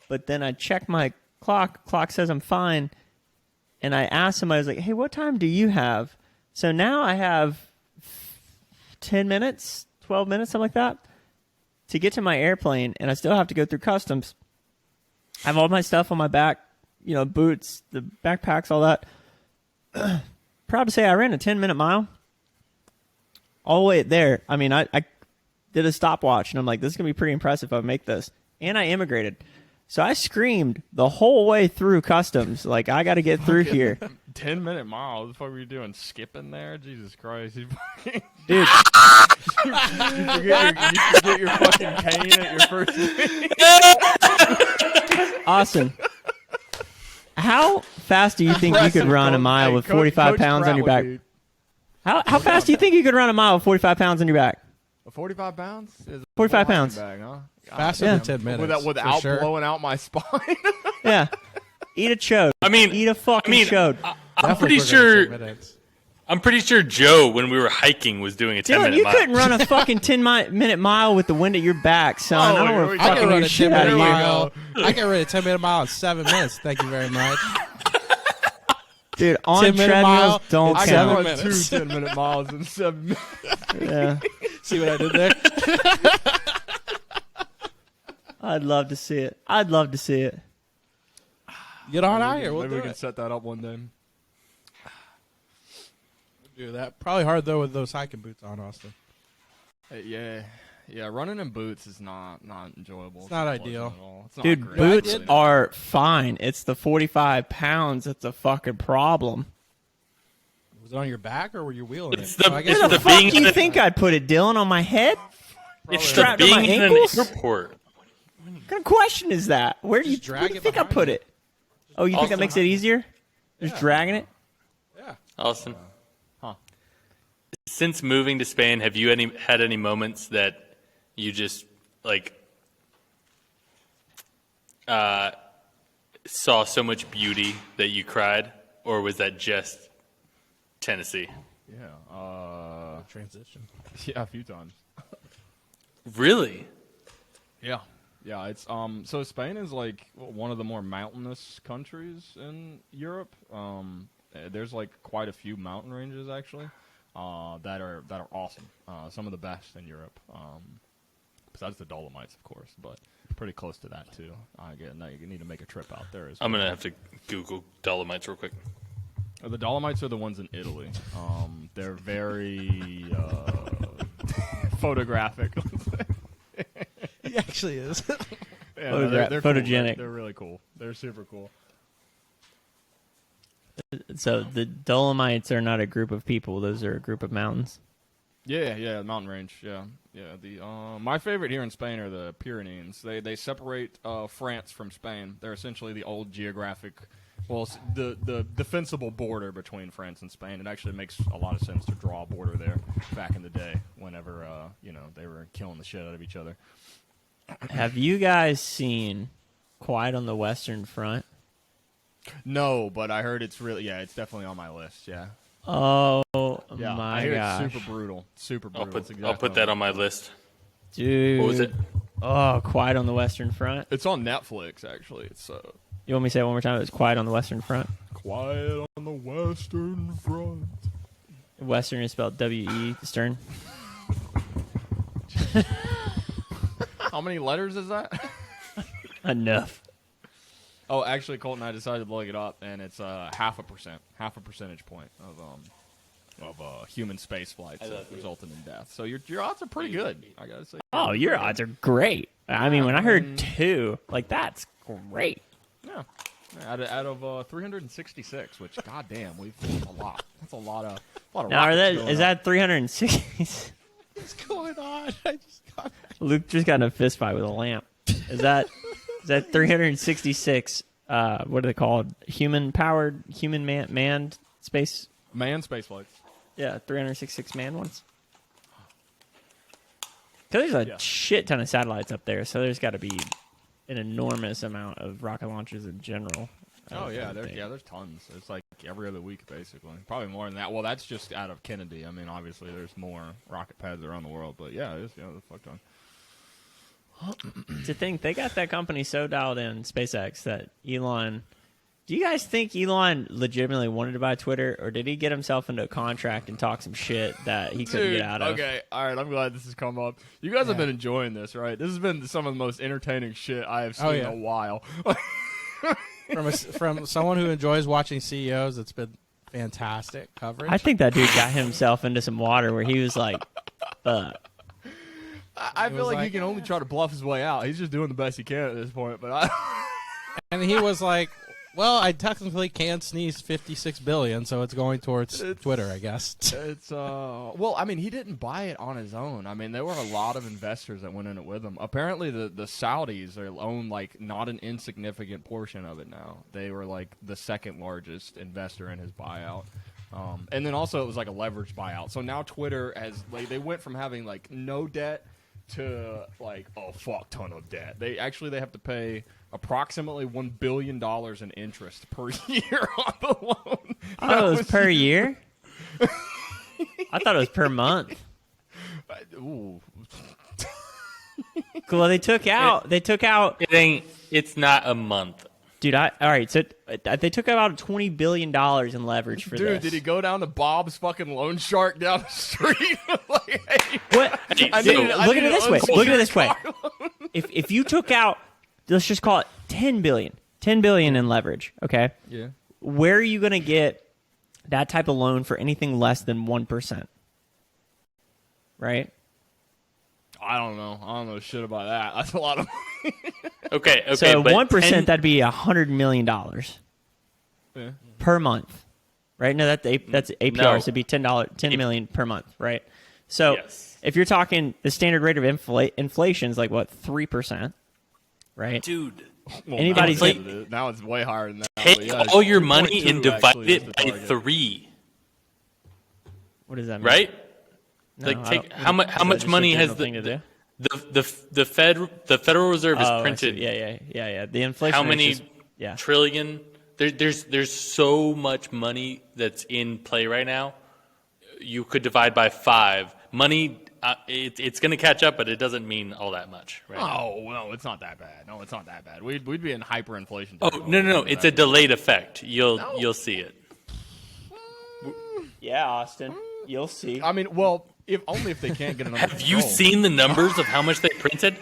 but then I check my clock. Clock says I'm fine. And I asked somebody, I was like, hey, what time do you have? So now I have 10 minutes, 12 minutes, something like that, to get to my airplane, and I still have to go through customs. I have all my stuff on my back, boots, the backpacks, all that. Proud to say I ran a 10-minute mile all the way there. I mean, I did a stopwatch, and I'm like, this is going to be pretty impressive if I make this. And I immigrated. So I screamed the whole way through customs, like, I got to get through here. 10-minute mile. What the fuck were you doing? Skipping there? Jesus Christ. Dude. You forget your fucking cane at your first meeting. Austin, how fast do you think you could run a mile with 45 pounds on your back? How fast do you think you could run a mile with 45 pounds on your back? 45 pounds? 45 pounds. Bag, huh? Faster than 10 minutes. Without sure. blowing out my spine. Yeah. Eat a chode. Eat a fucking chode. I'm pretty sure Joe, when we were hiking, was doing a 10-minute Dylan, you mile. couldn't run a fucking 10-minute mile with the wind at your back, son. I don't want to I can fucking run hear a shit out 10-minute of you. mile. I can run a 10-minute mile in 7 minutes. Thank you very much. Dude, on 10-minute treadmills mile, don't I count. can run minutes. 2 10-minute miles in 7 minutes. Yeah. See what I did there? I'd love to see it. I'd love to see it. Get on out here. We'll Maybe do we can it. set that up one day. Do that. Probably hard, though, with those hiking boots on, Austin. Yeah, running in boots is not enjoyable. It's not ideal. At all. It's not Dude, great. boots Really not. are fine. It's the 45 pounds that's a fucking problem. Was it on your back, or were you wheeling It's it? the- I guess it's Where the the fuck being do you in think I'd put it, Dylan, on my head? It's the strapped to my being in an ankles? airport. What kind of question is that? Where do you Just drag where do you it think I behind put you. it? Oh, you think that Also- makes it easier? Just dragging it? Yeah. Austin, Huh. since moving to Spain, have you had any moments that you just saw so much beauty that you cried, or was that just Tennessee? Yeah. Transition. Yeah, a few times. Really? Yeah. Yeah, it's so Spain is like one of the more mountainous countries in Europe. There's like quite a few mountain ranges actually that are awesome. Some of the best in Europe. Besides the Dolomites, of course, but pretty close to that too. Now you need to make a trip out there. I'm gonna have to Google Dolomites real quick. The Dolomites are the ones in Italy. They're very photographic. He actually is. Yeah, Photogenic. Cool. They're really cool. They're super cool. So the Dolomites are not a group of people; those are a group of mountains. Yeah, mountain range. Yeah. The my favorite here in Spain are the Pyrenees. They separate France from Spain. They're essentially the old geographic, the defensible border between France and Spain. It actually makes a lot of sense to draw a border there back in the day, whenever they were killing the shit out of each other. Have you guys seen Quiet on the Western Front? No, but I heard it's really it's definitely on my list. Yeah. Oh Yeah, my I hear gosh, it's super brutal. Super I'll brutal. put I'll put that on my list. dude! What was it? Oh, Quiet on the Western Front. It's on Netflix, actually. It's You want me to say it one more time? It's Quiet on the Western Front. Quiet on the Western Front. Western is spelled W-E, Stern. How many letters is that? Enough. Oh, actually, Colton, I decided to look it up, and it's half a percentage point of human space flights that resulted in death. So your odds are pretty good, I gotta say. Oh, your odds are great. I mean, when I heard 2, like, that's great. Yeah. Out of 366, which goddamn, that's a lot. That's a lot of Now, rockets going is up. that 360? What's going on? I just got Luke just got in a fist fight with a lamp. Is that 366? What are they called? Human-powered, manned space? manned space flights? Yeah, 366 manned ones. Because there's a Yeah. shit ton of satellites up there, so there's got to be an enormous amount of rocket launches in general. Oh yeah, I would think. there's tons. It's like every other week basically. Probably more than that. Well, that's just out of Kennedy. I mean, obviously there's more rocket pads around the world, but yeah, the fuck ton. To think they got that company so dialed in, SpaceX, that Elon. Do you guys think Elon legitimately wanted to buy Twitter, or did he get himself into a contract and talk some shit that he couldn't Dude, get out of? okay, all right. I'm glad this has come up. You guys have been enjoying this, right? This has been some of the most entertaining shit I have seen in a while. from someone who enjoys watching CEOs. It's been fantastic coverage. I think that dude got himself into some water where he was like, fuck. I feel was like he like, can only try to bluff his way out. He's just doing the best he can at this point. But and he was like, "Well, I technically can sneeze 56 billion, so it's going towards Twitter, I guess." it's well, I mean, he didn't buy it on his own. I mean, there were a lot of investors that went in it with him. Apparently, the Saudis own like not an insignificant portion of it now. They were like the second largest investor in his buyout. And then also it was like a leveraged buyout. So now Twitter has like they went from having like no debt to like a fuck ton of debt. They have to pay approximately $1 billion in interest per year on the loan. I thought it was per year. I thought it was per month. Ooh. Well, they took out. It's not a month. Dude, all right. So they took out $20 billion in leverage for this. Dude, did he go down to Bob's fucking loan shark down the street? Like, hey, What? I Dude, need- I look need at it an this way. Look at it this way. unsecured car loan. If you took out, let's just call it $10 billion in leverage. Okay. Yeah. Where are you going to get that type of loan for anything less than 1%? Right. I don't know shit about that. That's a lot of money. Okay, So but 1%, that'd be $100 million Yeah. per month, right? No, that's APR, No. so it'd be $10 million per month, right? So Yes. if you're talking the standard rate of inflation is like what 3%, right? dude, Well, Anybody's now, get- now it's way higher than that. take but yeah, all your 2.2 money and divide actually is it the by target. 3, What does that mean? right? No, Like I take don't- how much is how that much just a money has general thing to do? the Federal Reserve is Oh, I see. printed Yeah. The inflation. how rate's many just- yeah. trillion? There's so much money that's in play right now. You could divide by 5. Money, it's going to catch up, but it doesn't mean all that much. Right now. Oh no, it's not that bad. No, it's not that bad. We'd be in hyperinflation. Oh no! It's a delayed effect. You'll see it. Yeah, Austin, you'll see. I mean, well, if only if they can't get it under Have you control. seen the numbers of how much they printed?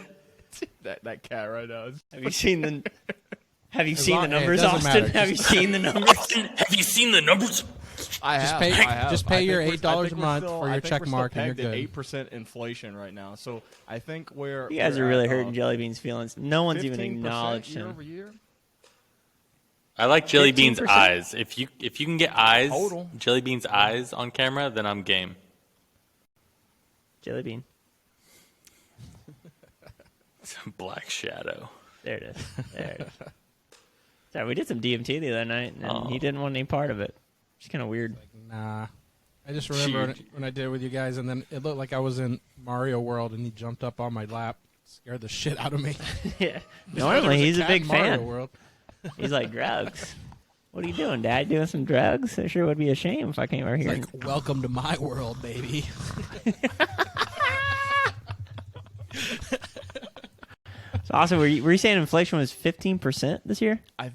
that cat right now? Have you seen the? Have you seen the long- hey, it numbers, doesn't Austin? matter. Have you seen the numbers? Have you seen the numbers? I Just have. pay- I have. just pay I think your we're- $8 I think a we're month still- for your I think check we're still mark and you're pegged at good. 8% inflation right now. So I think we're You guys we're are really at, hurting Jelly Bean's feelings. No one's even 15% acknowledged year him. over year. I like Jelly Bean's 15%? eyes. If you can get eyes, Total. Jelly Bean's eyes on camera, then I'm game. Jelly Bean. Black Shadow. There it is. There it is. Sorry, we did some DMT the other night, and he didn't want any part of it. It's kind of weird. Nah. I just remember Shoot. when I did it with you guys, and then it looked like I was in Mario World, and he jumped up on my lap, scared the shit out of me. Yeah. There Normally, was he's a cat big in Mario fan. World. He's like drugs. What are you doing, Dad? Doing some drugs? It sure would be a shame if I came over here. Like, welcome to my world, baby. So, also, were you saying inflation was 15% this year? I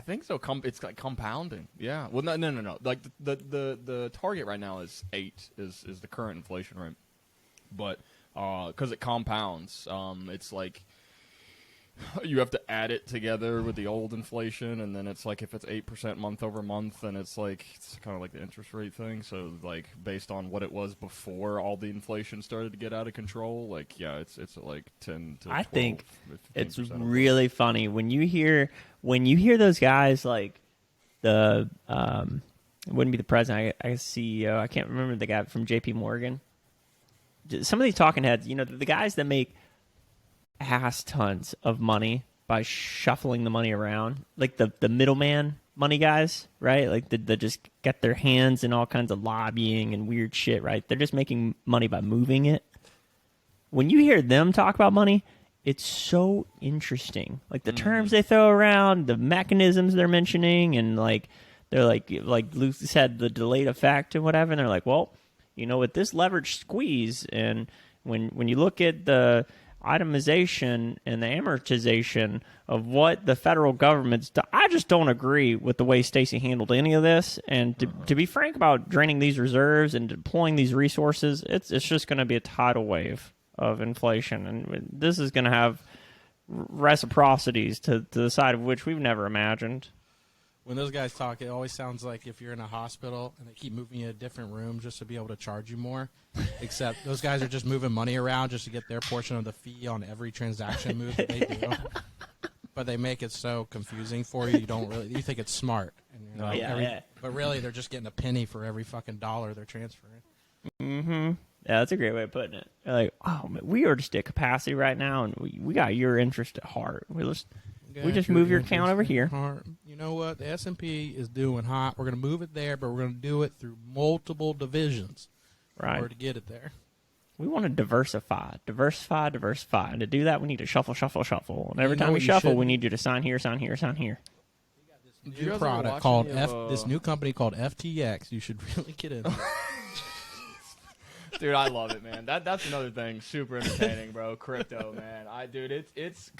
think so. It's like compounding. Yeah. Well, no. Like the target right now is 8 is the current inflation rate, but because it compounds, it's like you have to add it together with the old inflation, and then it's like if it's 8% month over month, then it's kind of like the interest rate thing. So like based on what it was before all the inflation started to get out of control, like yeah, it's like 10 to 12, I think 15% it's of really funny when you hear those guys like the it wouldn't be the president, I guess CEO. I can't remember the guy from J.P. Morgan. Some of these talking heads, the guys that make ass tons of money by shuffling the money around, like the middleman money guys, right? Like they just get their hands in all kinds of lobbying and weird shit, right? They're just making money by moving it. When you hear them talk about money, it's so interesting. Like the terms they throw around, the mechanisms they're mentioning, and like they're like Luke said, the delayed effect and whatever. And they're like, well, with this leverage squeeze, and when you look at the itemization and the amortization of what the federal government's done, I just don't agree with the way Stacey handled any of this. And to be frank about draining these reserves and deploying these resources, it's just going to be a tidal wave of inflation, and this is going to have reciprocities to the side of which we've never imagined. When those guys talk, it always sounds like if you're in a hospital and they keep moving you to different rooms just to be able to charge you more. Except those guys are just moving money around just to get their portion of the fee on every transaction move that they do. But they make it so confusing for you. You think it's smart. And you're like, but really, they're just getting a penny for every fucking dollar they're transferring. Mm-hmm. Yeah, that's a great way of putting it. They're like, oh, man, we are just at capacity right now, and we got your interest at heart. We just move your account over here. You know what? The S&P is doing hot. We're going to move it there, but we're going to do it through multiple divisions in order to get it there. We want to diversify. And to do that, we need to shuffle. And every time we shuffle, we need you to sign here. New product called this new company called FTX. You should really get in. Dude, I love it, man. That's another thing. Super entertaining, bro. Crypto, man. It's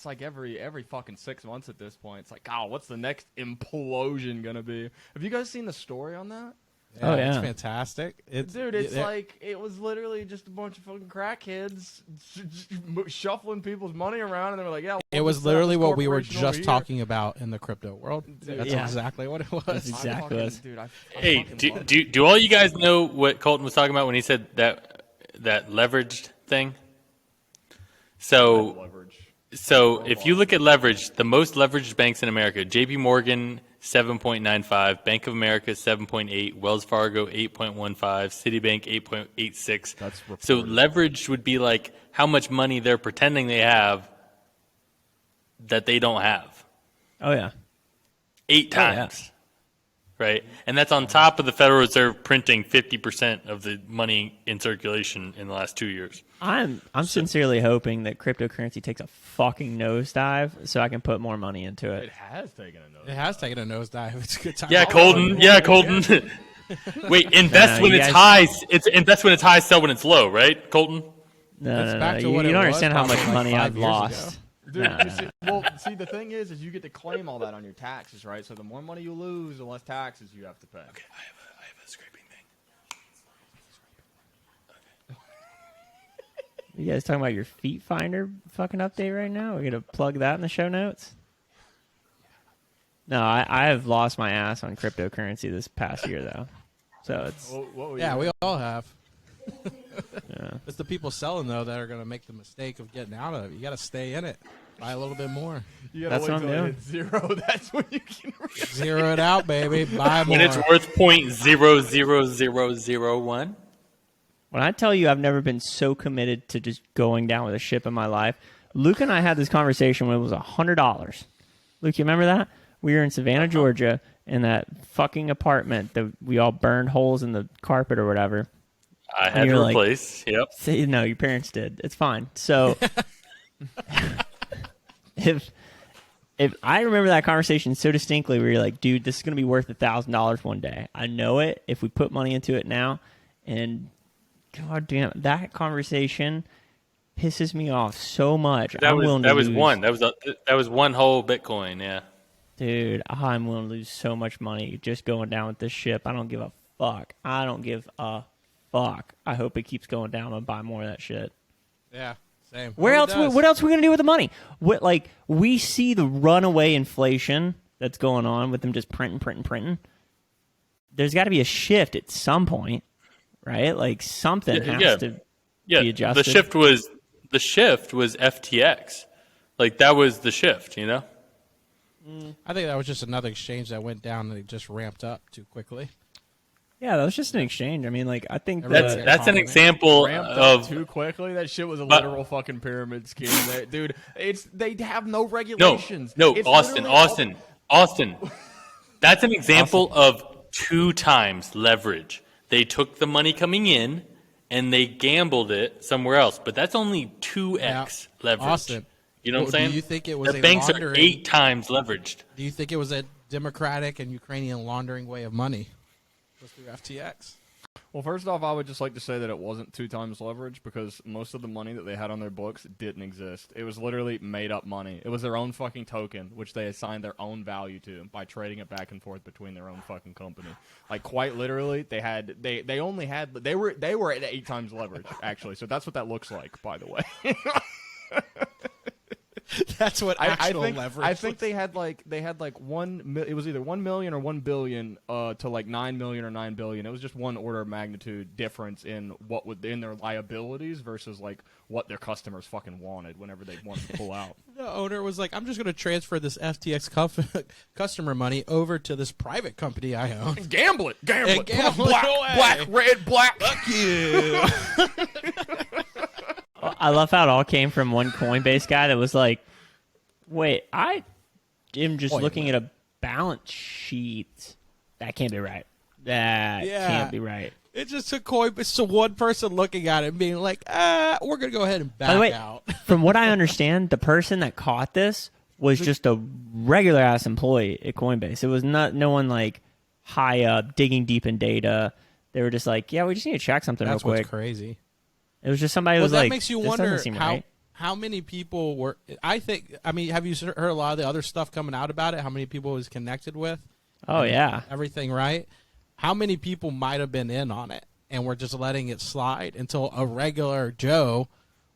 like every fucking 6 months at this point. It's like, God, what's the next implosion gonna be? Have you guys seen the story on that? Yeah, it's fantastic. It was literally just a bunch of fucking crackheads shuffling people's money around, and they were like, yeah. It was literally what we were just talking about in the crypto world. That's exactly what it was. That's exactly what dude, Hey, do all you guys know what Colton was talking about when he said that leveraged thing? So if you look at leverage, the most leveraged banks in America, J.P. Morgan 7.95, Bank of America 7.8, Wells Fargo 8.15, Citibank 8.86. That's reported. So leverage would be like how much money they're pretending they have that they don't have. Oh, yeah. 8 times. Right? And that's on top of the Federal Reserve printing 50% of the money in circulation in the last 2 years. I'm sincerely hoping that cryptocurrency takes a fucking nosedive so I can put more money into it. It has taken a nosedive. It has taken a nosedive. It's a good time. Yeah, Colton. Yeah, Colton. Wait, invest when it's high. Invest when it's high, sell when it's low, right, Colton? No. You don't understand how much money I've lost. Dude, see, the thing is you get to claim all that on your taxes, right? So the more money you lose, the less taxes you have to pay. Okay, I have a scraping thing. You guys talking about your Feet Finder fucking update right now? We're gonna plug that in the show notes. No, I have lost my ass on cryptocurrency this past year though, so it's we all have. Yeah. It's the people selling though that are going to make the mistake of getting out of it. You got to stay in it, buy a little bit more. That's what I'm doing. Zero. That's when you can zero it out, baby. Buy more. When it's worth .00001. When I tell you I've never been so committed to just going down with a ship in my life, Luke and I had this conversation when it was $100. Luke, you remember that? We were in Savannah, Georgia, in that fucking apartment that we all burned holes in the carpet or whatever. I had to replace. Yep. Say, no, your parents did. It's fine. So, if if I remember that conversation so distinctly, where you're like, dude, this is going to be worth $1,000 one day. I know it if we put money into it now. And god damn, that conversation pisses me off so much. That was one whole Bitcoin. Yeah. Dude, I'm willing to lose so much money just going down with this ship. I don't give a fuck. I don't give a fuck. I hope it keeps going down and buy more of that shit. Yeah, same. What else are we gonna do with the money? We see the runaway inflation that's going on with them just printing. There's got to be a shift at some point, right? Like something has to be adjusted. The shift was FTX. Like that was the shift, you know? I think that was just another exchange that went down and it just ramped up too quickly. Yeah, that was just an exchange. I mean, like, I think that's an example of too quickly. That shit was a literal fucking pyramid scheme, dude. They have no regulations. No, Austin. That's an example of 2 times leverage. They took the money coming in and they gambled it somewhere else, but that's only 2x leverage. Austin, you know what I'm saying? Do you think it was the banks are 8 times leveraged? Do you think it was a democratic and Ukrainian laundering way of money? Was through FTX. Well, first off, I would just like to say that it wasn't 2 times leverage because most of the money that they had on their books didn't exist. It was literally made up money. It was their own fucking token, which they assigned their own value to by trading it back and forth between their own fucking company. Like quite literally, they were at 8 times leverage actually. So that's what that looks like, by the way. That's what actual leverage. I think they had like it was either 1 million or 1 billion to like 9 million or 9 billion. It was just one order of magnitude difference in what would in their liabilities versus like what their customers fucking wanted whenever they wanted to pull out. The owner was like, "I'm just going to transfer this FTX customer money over to this private company I own. Gamble it. Black, red, black. Fuck you." I love how it all came from one Coinbase guy that was like, wait, I am just looking at a balance sheet. That can't be right. That can't be right. It just took Coinbase to one person looking at it and being like, we're going to go ahead and back By the way, out. From what I understand, the person that caught this was just a regular ass employee at Coinbase. It was no one like high up digging deep in data. They were just like, yeah, we just need to check something That's real quick. What's crazy. It was just somebody who was that like, makes you this wonder doesn't seem right. how many people were. I mean, have you heard a lot of the other stuff coming out about it? How many people it was connected with? Oh yeah, everything right. How many people might have been in on it and were just letting it slide until a regular Joe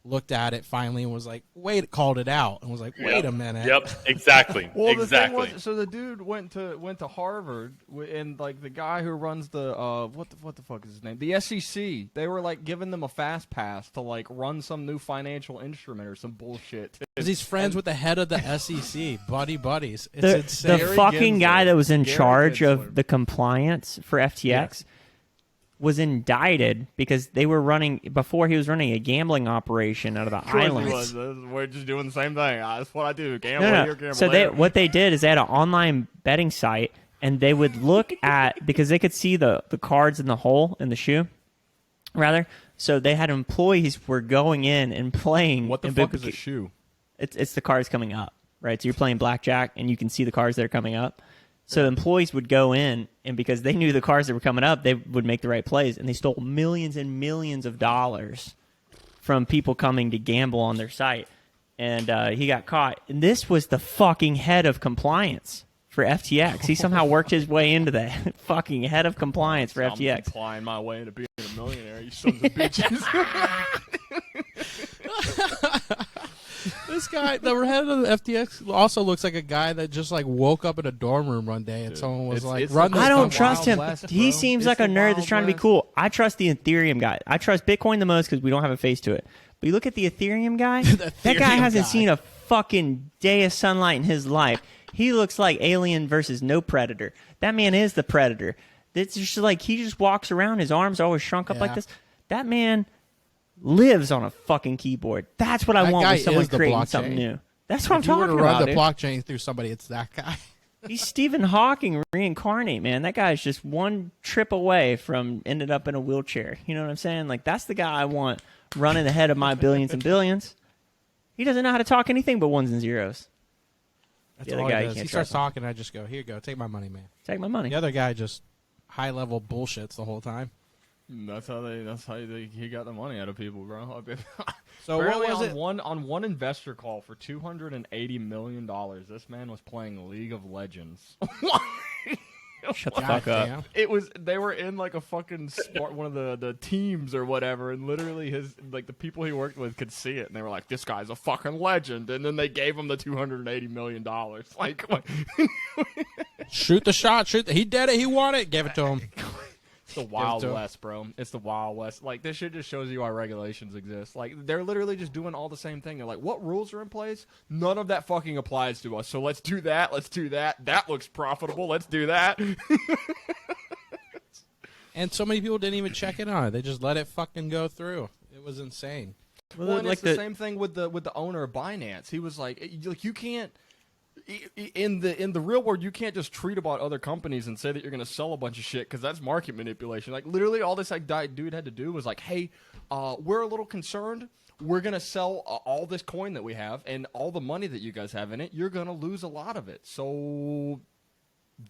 looked at it finally and was like, called it out and was like, wait a minute. Yep, exactly. Well, exactly. The thing was, so the dude went to Harvard, and like the guy who runs the what the fuck is his name? The SEC. They were like giving them a fast pass to like run some new financial instrument or some bullshit. Because he's friends with the head of the SEC, buddies. It's the insane. fucking guy that was in Gary charge Gensler. of the compliance for FTX was indicted because they were before he was running a gambling operation out of the islands. We're just doing the same thing. That's what I do. Gamble here, gamble So there. what they did is they had an online betting site, and they would look at because they could see the cards in the hole in the shoe, rather. So they had employees who were going in and playing. What the fuck is a shoe? It's the cards coming up, right? So you're playing blackjack, and you can see the cards that are coming up. So employees would go in, and because they knew the cards that were coming up, they would make the right plays, and they stole millions and millions of dollars from people coming to gamble on their site. And he got caught. And this was the fucking head of compliance for FTX. He somehow worked his way into the fucking head of compliance for FTX. I'm applying my way into being a millionaire, you sons of bitches. This guy, the head of the FTX, also looks like a guy that just like woke up in a dorm room one day and someone was like, "Run this." I don't company." trust him. West, He bro. seems It's like a the nerd Wild that's trying to be West. cool. I trust the Ethereum guy. I trust Bitcoin the most because we don't have a face to it. But you look at the Ethereum guy, that guy Ethereum hasn't guy. seen a fucking day of sunlight in his life. He looks like Alien versus No Predator. That man is the Predator. It's just like he just walks around. His arms are always shrunk up like Yeah. this. That man lives on a fucking keyboard. That's what I That want guy with someone is the creating blockchain. something new. That's what I'm If you were talking to run about. the dude. blockchain through somebody, it's that guy. He's Stephen Hawking reincarnate, man. That guy's just one trip away from ended up in a wheelchair. You know what I'm saying? Like, that's the guy I want running ahead of my billions and billions. He doesn't know how to talk anything but ones and zeros. That's The other all guy he you does. can't He starts trust him. talking, I just go, here you go, take my money, man. Take my money. The other guy just high-level bullshits the whole time. That's how he got the money out of people, bro. So what Apparently was it? on one investor call for $280 million, this man was playing League of Legends. Shut the God fuck up. damn. They were in like a fucking sport, one of the teams or whatever, and literally the people he worked with could see it, and they were like, "This guy's a fucking legend," and then they gave him the $280 million. Like, Shoot the shot. He did it. He won it. Give it to him. it's the Wild West, bro. It's the Wild West. Like, this shit just shows you why regulations exist. Like, they're literally just doing all the same thing. They're like, what rules are in place? None of that fucking applies to us. So let's do that. Let's do that. That looks profitable. Let's do that. And so many people didn't even check in on it. They just let it fucking go through. It was insane. Well, and it's the same thing with the owner of Binance. He was like you can't. In the real world, you can't just tweet about other companies and say that you're going to sell a bunch of shit because that's market manipulation. Like, literally, all this dude had to do was like, hey, we're a little concerned. We're going to sell all this coin that we have, and all the money that you guys have in it, you're going to lose a lot of it. So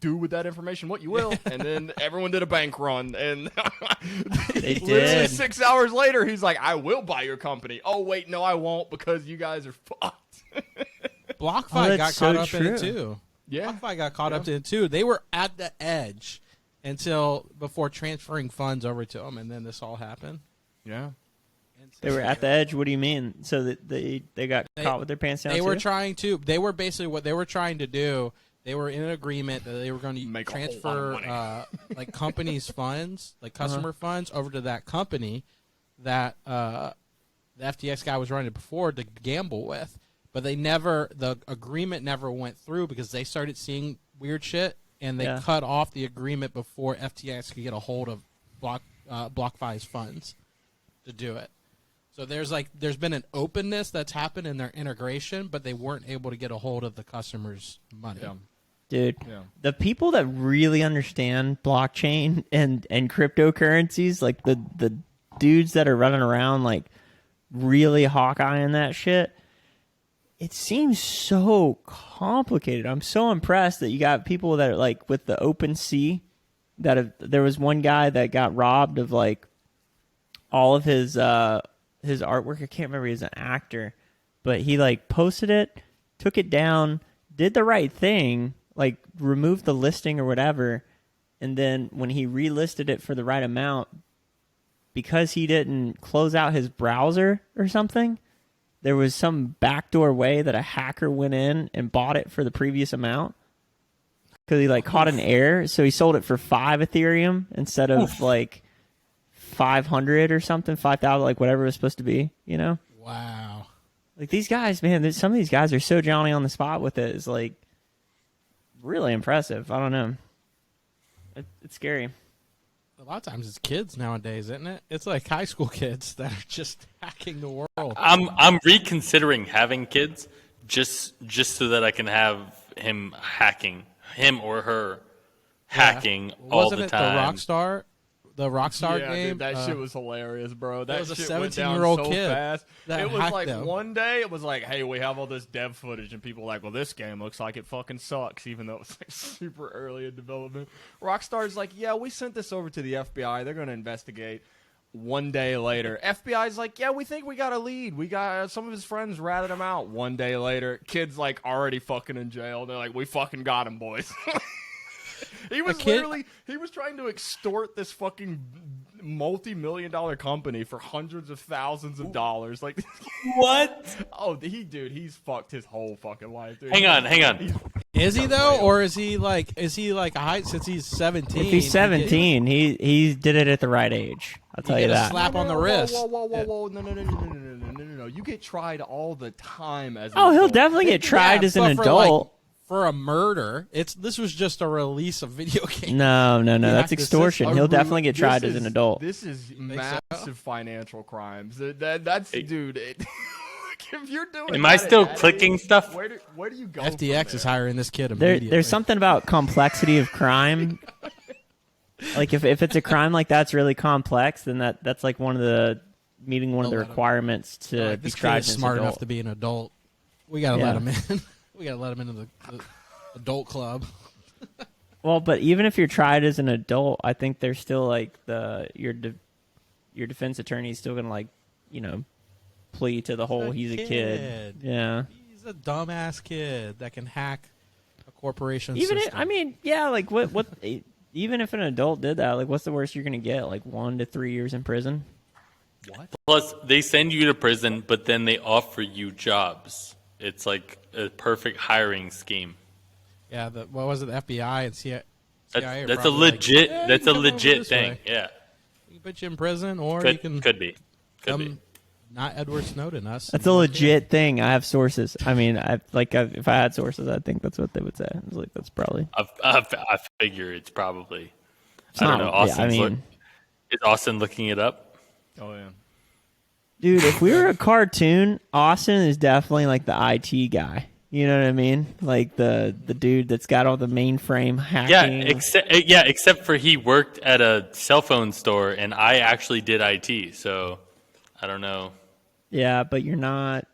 do with that information what you will. And then everyone did a bank run, and They literally did. 6 hours later, he's like, I will buy your company. Oh, wait, no, I won't because you guys are fucked. BlockFi got that's caught so up in it true. too. Yeah. BlockFi got caught up in it too. They were at the edge before transferring funds over to them, and then this all happened. Yeah. They were at the edge. What do you mean? So that they got caught with their pants down? They were too? trying to. They were basically what they were trying to do. They were in an agreement that they were going to Make a whole lot of transfer money. like companies' funds, like customer funds, over to that company that the FTX guy was running before to gamble with. But the agreement never went through because they started seeing weird shit, and they cut off the agreement before FTX could get a hold of BlockFi's funds to do it. So there's been an openness that's happened in their integration, but they weren't able to get a hold of the customer's money. Yeah. Dude, Yeah. the people that really understand blockchain and cryptocurrencies, like the dudes that are running around like really hawkeyeing that shit, it seems so complicated. I'm so impressed that you got people that are like with the open sea there was one guy that got robbed of like all of his artwork. I can't remember, he's an actor, but he like posted it, took it down, did the right thing, like removed the listing or whatever, and then when he relisted it for the right amount, because he didn't close out his browser or something, there was some backdoor way that a hacker went in and bought it for the previous amount because he like caught an error. So he sold it for 5 Ethereum instead of like 500 or something, 5,000, like whatever it was supposed to be, you know? Wow. Like these guys, man, some of these guys are so Johnny on the spot with it. It's like really impressive. I don't know. It's scary. A lot of times it's kids nowadays, isn't it? It's like high school kids that are just hacking the world. I'm reconsidering having kids just so that I can have him or her hacking all Wasn't the it time. the Rockstar Yeah, game? dude, that shit was hilarious, bro. That was a shit went down 17-year-old so kid fast. that It was hacked like them. one day, it was like, hey, we have all this dev footage, and people were like, well, this game looks like it fucking sucks, even though it was like super early in development. Rockstar's like, yeah, we sent this over to the FBI. They're going to investigate. One day later, FBI's like, yeah, we think we got a lead. We got some of his friends ratted him out. One day later, kid's like already fucking in jail. They're like, we fucking got him, boys. He was he was trying to extort this fucking multi-million-dollar company for hundreds of thousands of dollars. Like, What? oh, he's fucked his whole fucking life, dude. Hang on. Is he though, or is he like a high since he's 17? If he's 17, he did it at the right age. I'll tell you get a that. slap on the wrist. Whoa. No. You get tried all the time as an Oh, he'll adult. definitely get tried as an but for, like, adult. for a murder. This was just a release of video game. No, that's this is extortion. a He'll root- definitely get tried this as an is- adult. This is so? massive financial crimes. That's dude. If you're doing, Am I that at still that clicking age, stuff? Where do you go? FTX from is there? hiring this kid immediately. There's something about complexity of crime. Like if it's a crime like that's really complex, then that's like meeting one of the requirements to Like, be this kid tried is as an smart adult. enough to be an adult. We gotta Yeah. let him in. We gotta let him into the adult club. Well, but even if you're tried as an adult, I think there's still like your defense attorney is still gonna like plead to the whole he's a kid. Yeah. He's a dumbass kid that can hack a corporation Even system. like what even if an adult did that, like what's the worst you're gonna get? Like 1 to 3 years in prison? What? Plus, they send you to prison, but then they offer you jobs. It's like a perfect hiring scheme. Yeah, what was it? The FBI and CIA. That's a legit. That's a legit thing. Yeah. You can put you in prison, or you can could be. not Edward Snowden us. That's a legit thing. I have sources. I mean, if I had sources, I think that's what they would say. I was like, that's probably. I figure it's probably. It's I don't not- know. yeah, Is Austin looking it up? Oh yeah. Dude, if we were a cartoon, Austin is definitely like the IT guy. You know what I mean? Like the dude that's got all the mainframe hacking. Except for he worked at a cell phone store, and I actually did IT. So I don't know. Yeah, but you're not.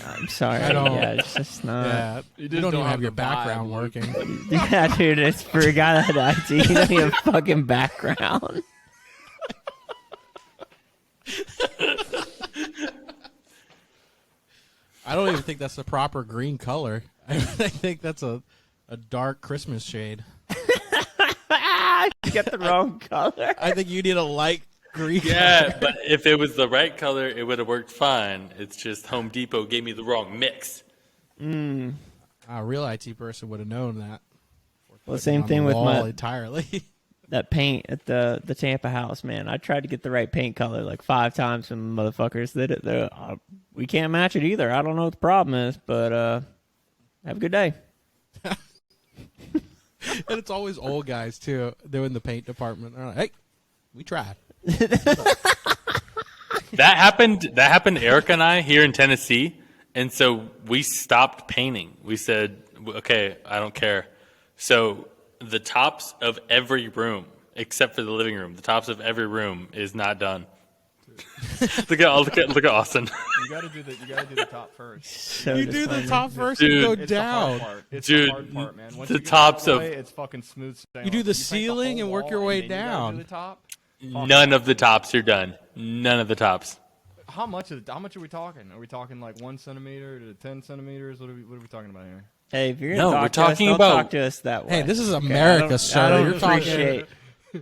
I'm sorry. I don't- Yeah, it's just not. Yeah, you don't even have your background working. Yeah, dude, it's for a guy that had IT. He doesn't have a fucking background. I don't even think that's the proper green color. I think that's a dark Christmas shade. You got the wrong color. I think you need a light green. Yeah, but if it was the right color, it would have worked fine. It's just Home Depot gave me the wrong mix. A real IT person would have known that. Well, same On thing the with wall entirely. that paint at the Tampa house, man. I tried to get the right paint color like 5 times from motherfuckers. We can't match it either. I don't know what the problem is, but have a good day. And it's always old guys too doing the paint department. They're like, "Hey, we tried." That happened to Erica and I here in Tennessee, and so we stopped painting. We said, okay, I don't care. So the tops of every room, except for the living room, the tops of every room is not done. look at Austin. You gotta do the top first. So You do the disappointing. top first Dude. and go It's the hard down. part. It's Dude, the hard part, man. Once the you get tops that of- way, it's fucking smooth sailing. You do the paint ceiling whole and work your wall, way and then you gotta down. do the top. None of the tops are done. None of the tops. How much are we talking? Are we talking like 1 centimeter to 10 centimeters? What are we talking about here? Hey, if you're No, gonna we're talk to talking us, about- don't talk to us that way. Hey, this is Okay, America, sir. I don't You're talking- appreciate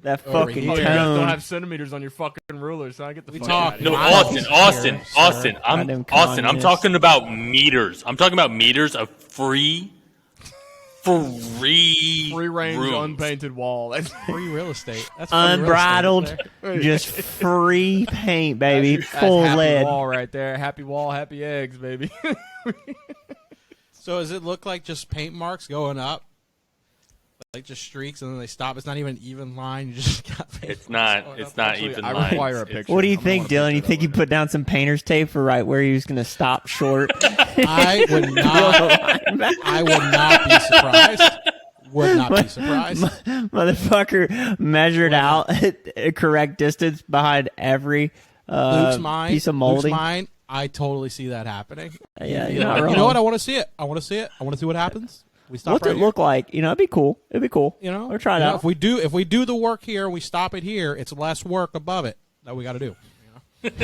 that Over fucking here. Oh, you guys don't tone. have centimeters on your fucking ruler, so I get the We fuck talk- out of No, here. Miles Austin. here, sir. I'm Goddamn Austin. I'm communist. talking about meters. I'm talking about meters of free Free range rooms. unpainted wall. That's free real estate. That's free real estate Unbridled, right there. just free paint, baby, full happy lead. wall right there. Happy wall, happy eggs, baby. So does it look like just paint marks going up? Like just streaks and then they stop? It's not even an even line. You just got paint It's marks not. going It's up. not Actually, even I lines. require a It's- picture. What do you I'm gonna think, want a Dylan? You picture think he of put down some painter's tape for right where he was going to stop short? I would not. I would not be surprised. Would not be surprised. Motherfucker measured out a correct distance behind every Luke's mine. piece of Luke's molding. mine. I totally see that happening. Yeah, You you're not know, wrong. you know what? I want to see it. I want to see it. I want to see what happens. We stop What's right it look like? You know, it'd be cool. It'd be cool. here. You know, we'll try it You know, out. If we do the work here, we stop it here. It's less work above it that we got to do. You know?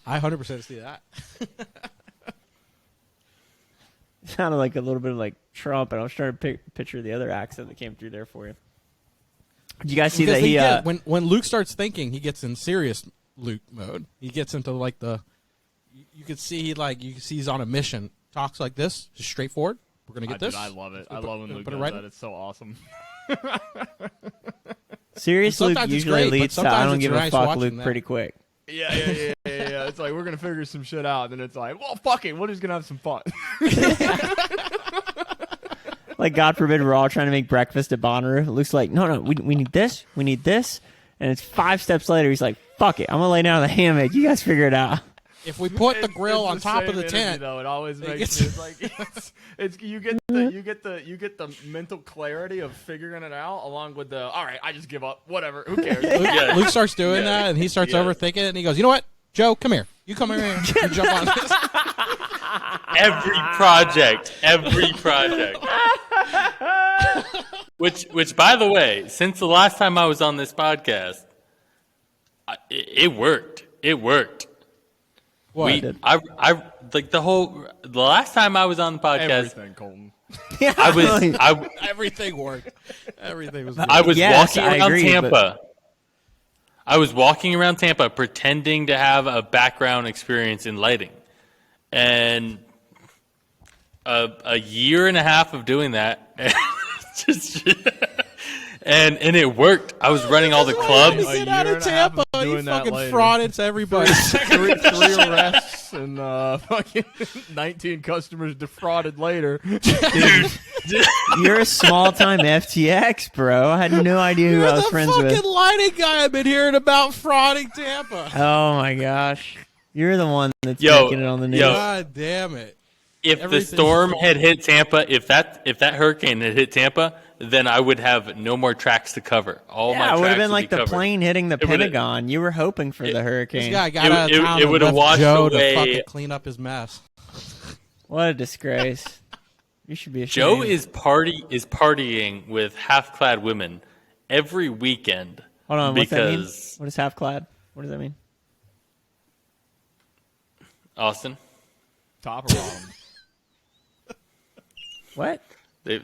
I 100% see that. Sounded like a little bit of like Trump, and I was trying to picture the other accent that came through there for you. Did you guys see Because that when Luke starts thinking, he gets in serious Luke mode. He gets into like you could see you can see he's on a mission. Talks like this, just straightforward. We're gonna get this. I love it. I love when Luke put it does right- that. It's so awesome. serious Luke Sometimes it's usually great, but leads to I sometimes don't it's give a nice fuck watching Luke that. pretty quick. Yeah. It's like we're gonna figure some shit out, and then it's like, well, fuck it, we're just gonna have some fun. Like, God forbid we're all trying to make breakfast at Bonnaroo. Luke's like, no, we need this, and it's 5 steps later. He's like, fuck it, I'm gonna lay down on the hammock. You guys figure it out. If we put the grill It's on top of same the energy, tent, though. It always makes gets- me it's like it's you get the mental clarity of figuring it out along with the all right, I just give up, whatever, who cares? Yeah. Luke starts doing Yeah. that, and he starts Yeah. overthinking it, and he goes, "You know what? Joe, come here. You come here. You jump on this. Every project. Which, by the way, since the last time I was on this podcast, it worked. It worked. What? I like the last time I was on the podcast. Everything, Colton. Everything worked. Everything was good. I was Yes, walking I around agree, Tampa. but- I was walking around Tampa pretending to have a background experience in lighting. And a year and a half of doing that, and it worked. I was running all the clubs. Get A out year of and a half Tampa. of You doing that fucking later. frauded to everybody. Three arrests and fucking 19 customers defrauded later. You're a small-time FTX, bro. I had no idea who You're I was the friends fucking with. lighting guy I've been hearing about frauding Tampa. Oh, my gosh. You're the one that's Yo, making it on the news. yo. God damn it. If the Everything- storm had hit Tampa, if that hurricane had hit Tampa, then I would have no more tracks to cover. All my Yeah, it tracks would have been would like be the covered. plane hitting the It would've- Pentagon. You were hoping for the This hurricane. guy got out of town it and would've left washed Joe away- to fucking clean up his mess. What a disgrace. You should be ashamed. Joe is partying with half-clad women every weekend. Hold on, what's that mean? because What is half-clad? What does that mean? Austin, Top or bottom? What? they,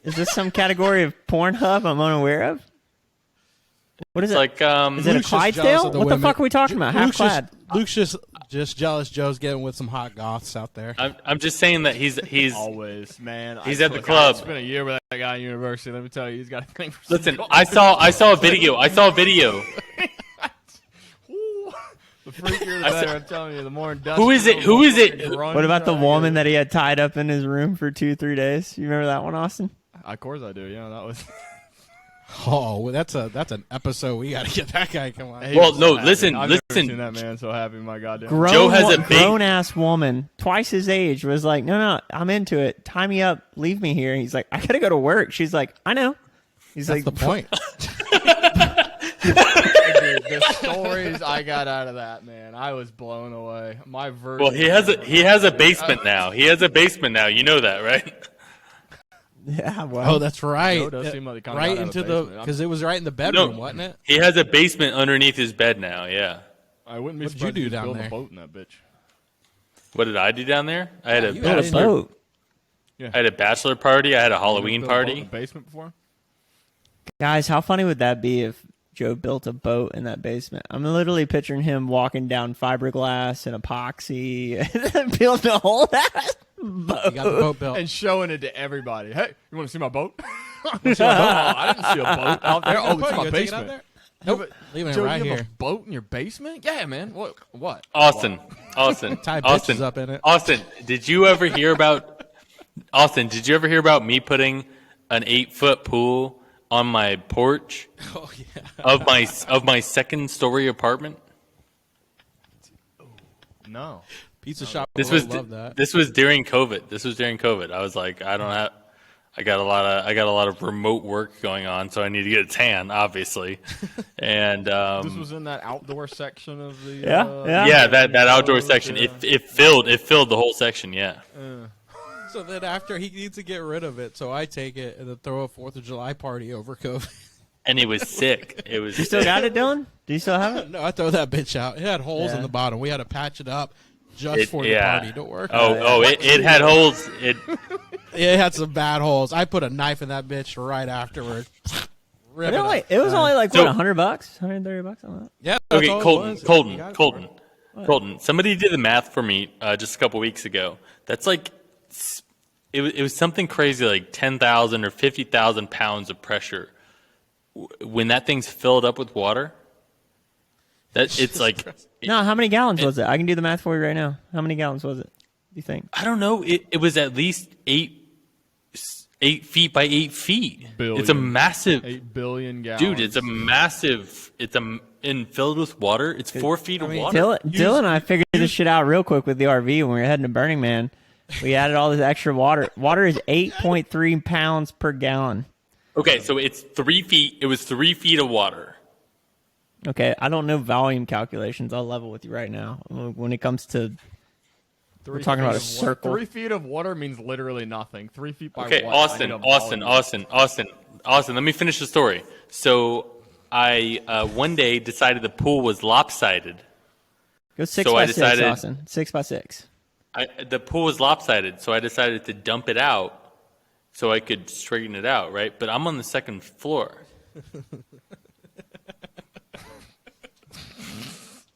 Is this some category of Pornhub I'm unaware of? What is it's it? like Is it a Luke's just jealous Clydesdale? of the What the women. fuck are we talking about? Luke's Half-clad. Luke's just jealous Joe's getting with some hot goths out there. I'm just saying that he's Always, man. He's at the club. It's been a year with that guy in university. Let me tell you, he's got a thing for listen. I saw a video. The freakier the better. I'm telling you, the more industrial. Who is it? Who is it? What about the woman that he had tied up in his room for 2-3 days? You remember that one, Austin? Of course I do. Yeah, that was. Oh, well, that's an episode. We got to get that guy. Come on. He Well, was no, so happy. listen, I've never listen. seen that man so happy. My goddamn. Joe has a big- grown-ass woman, twice his age, was like, no, I'm into it. Tie me up. Leave me here. He's like, I got to go to work. She's like, I know. He's That's like, the point. Dude, the stories I got out of that, man, I was blown away. My version. Well, he has a basement now. He has a basement now. You know that, right? yeah, well. Oh, that's right. Joe does seem like he kinda Right got out of into the the basement. because it was right in the bedroom, No. wasn't it? He has a basement underneath his bed now. Yeah. I wouldn't be What'd you surprised do if he down built there? a boat in that bitch. What did I do down there? I had a you Build a bachelor. boat. Yeah. I had a bachelor party. I had a You Halloween built a boat in party. the basement before? Guys, how funny would that be if Joe built a boat in that basement? I'm literally picturing him walking down fiberglass and epoxy and building a whole ass boat. You got the boat built. And showing it to everybody. Hey, you want to see my boat? You see my boat? Oh, I didn't see a boat out there. Oh, You it's gonna my take it out basement. there? Yeah, Nope. but Leaving it Joe, right you have here. a boat in your basement? Yeah, man. What? Austin. Tie Austin. bitches up in it. Austin, did you ever hear about me putting an 8-foot pool on my porch Oh yeah. of my second story apartment? No. Pizza shop. This would was love that. this was during COVID. I was like, I got a lot of remote work going on, so I need to get a tan, obviously. And This was in that outdoor section of the. yeah, that outdoor section. It filled the whole section. Yeah. So then after he needs to get rid of it, so I take it and then throw a 4th of July party over COVID. And it was sick. It was. You still got it, Dylan? Do you still have it? No, I throw that bitch out. It had holes in Yeah. the bottom. We had to patch it up just for the yeah. party to work. It had holes. It had some bad holes. I put a knife in that bitch right afterward. Rip No, up. wait, it was only like, So- what, $100? $130 on that? Yeah. That's Okay, all it Colton, was. Colton, You got it. Colton. Somebody did the math for me just a couple weeks ago. That's like, it was something crazy, like 10,000 or 50,000 pounds of pressure when that thing's filled up with water. That it's like, No, how many gallons was it? I can do the math for you right now. How many gallons was it? Do you think? I don't know. It was at least 8 feet by 8 feet. Billion. It's a massive, 8 billion gallons. dude. It's a massive. And filled with water. It's 4 feet of water. Dylan and I figured this shit out real quick with the RV when we were heading to Burning Man. We added all this extra water. Water is 8.3 pounds per gallon. Okay, so it's 3 feet. It was 3 feet of water. Okay, I don't know volume calculations. I'll level with you right now. When it comes to, we're talking about a circle. 3 feet of water means literally nothing. 3 feet by Okay, what? Austin. Let me finish the story. So I one day decided the pool was lopsided. Go 6 So by I 6, decided- Austin. 6 by 6. The pool was lopsided, so I decided to dump it out so I could straighten it out, right? But I'm on the second floor.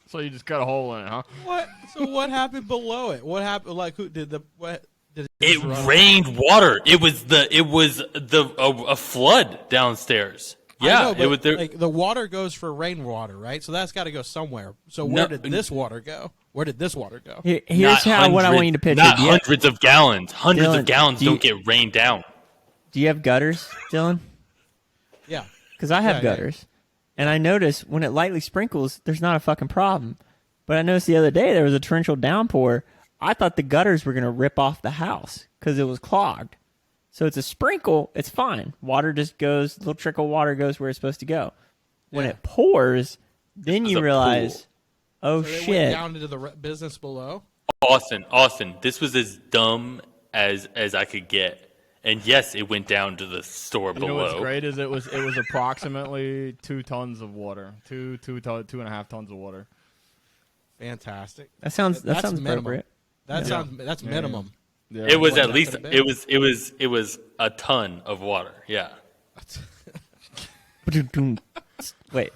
So you just cut a hole in it, huh? What? So what happened below it? What happened? Like who did the what? Did It just run? rained water. It was a flood downstairs. I Yeah, know, but it was there. like the water goes for rainwater, right? So that's got to go somewhere. So No, where did this water go? Where did this water go? Here's what I want you to picture. Not Do you, hundreds of gallons. Hundreds Dylan, of gallons do you- don't get rained down. do you have gutters, Dylan? Yeah. Because I have Yeah, gutters. And I notice when it lightly sprinkles, there's not a fucking problem. But I noticed the other day there was a torrential downpour. I thought the gutters were going to rip off the house because it was clogged. So it's a sprinkle. It's fine. Water just goes, little trickle of water goes where it's supposed to go. When Yeah. it pours, then was you a realize, oh So they went shit. down into the business below. Austin, this was as dumb as I could get. And yes, it went down to the store You know what's below. great is it was approximately 2 tons of water, 2.5 tons of water. Fantastic. That sounds That's minimum. appropriate. That Yeah. sounds that's minimum. Yeah. It was What, at that least could've been? it was a ton of water. Yeah. Wait.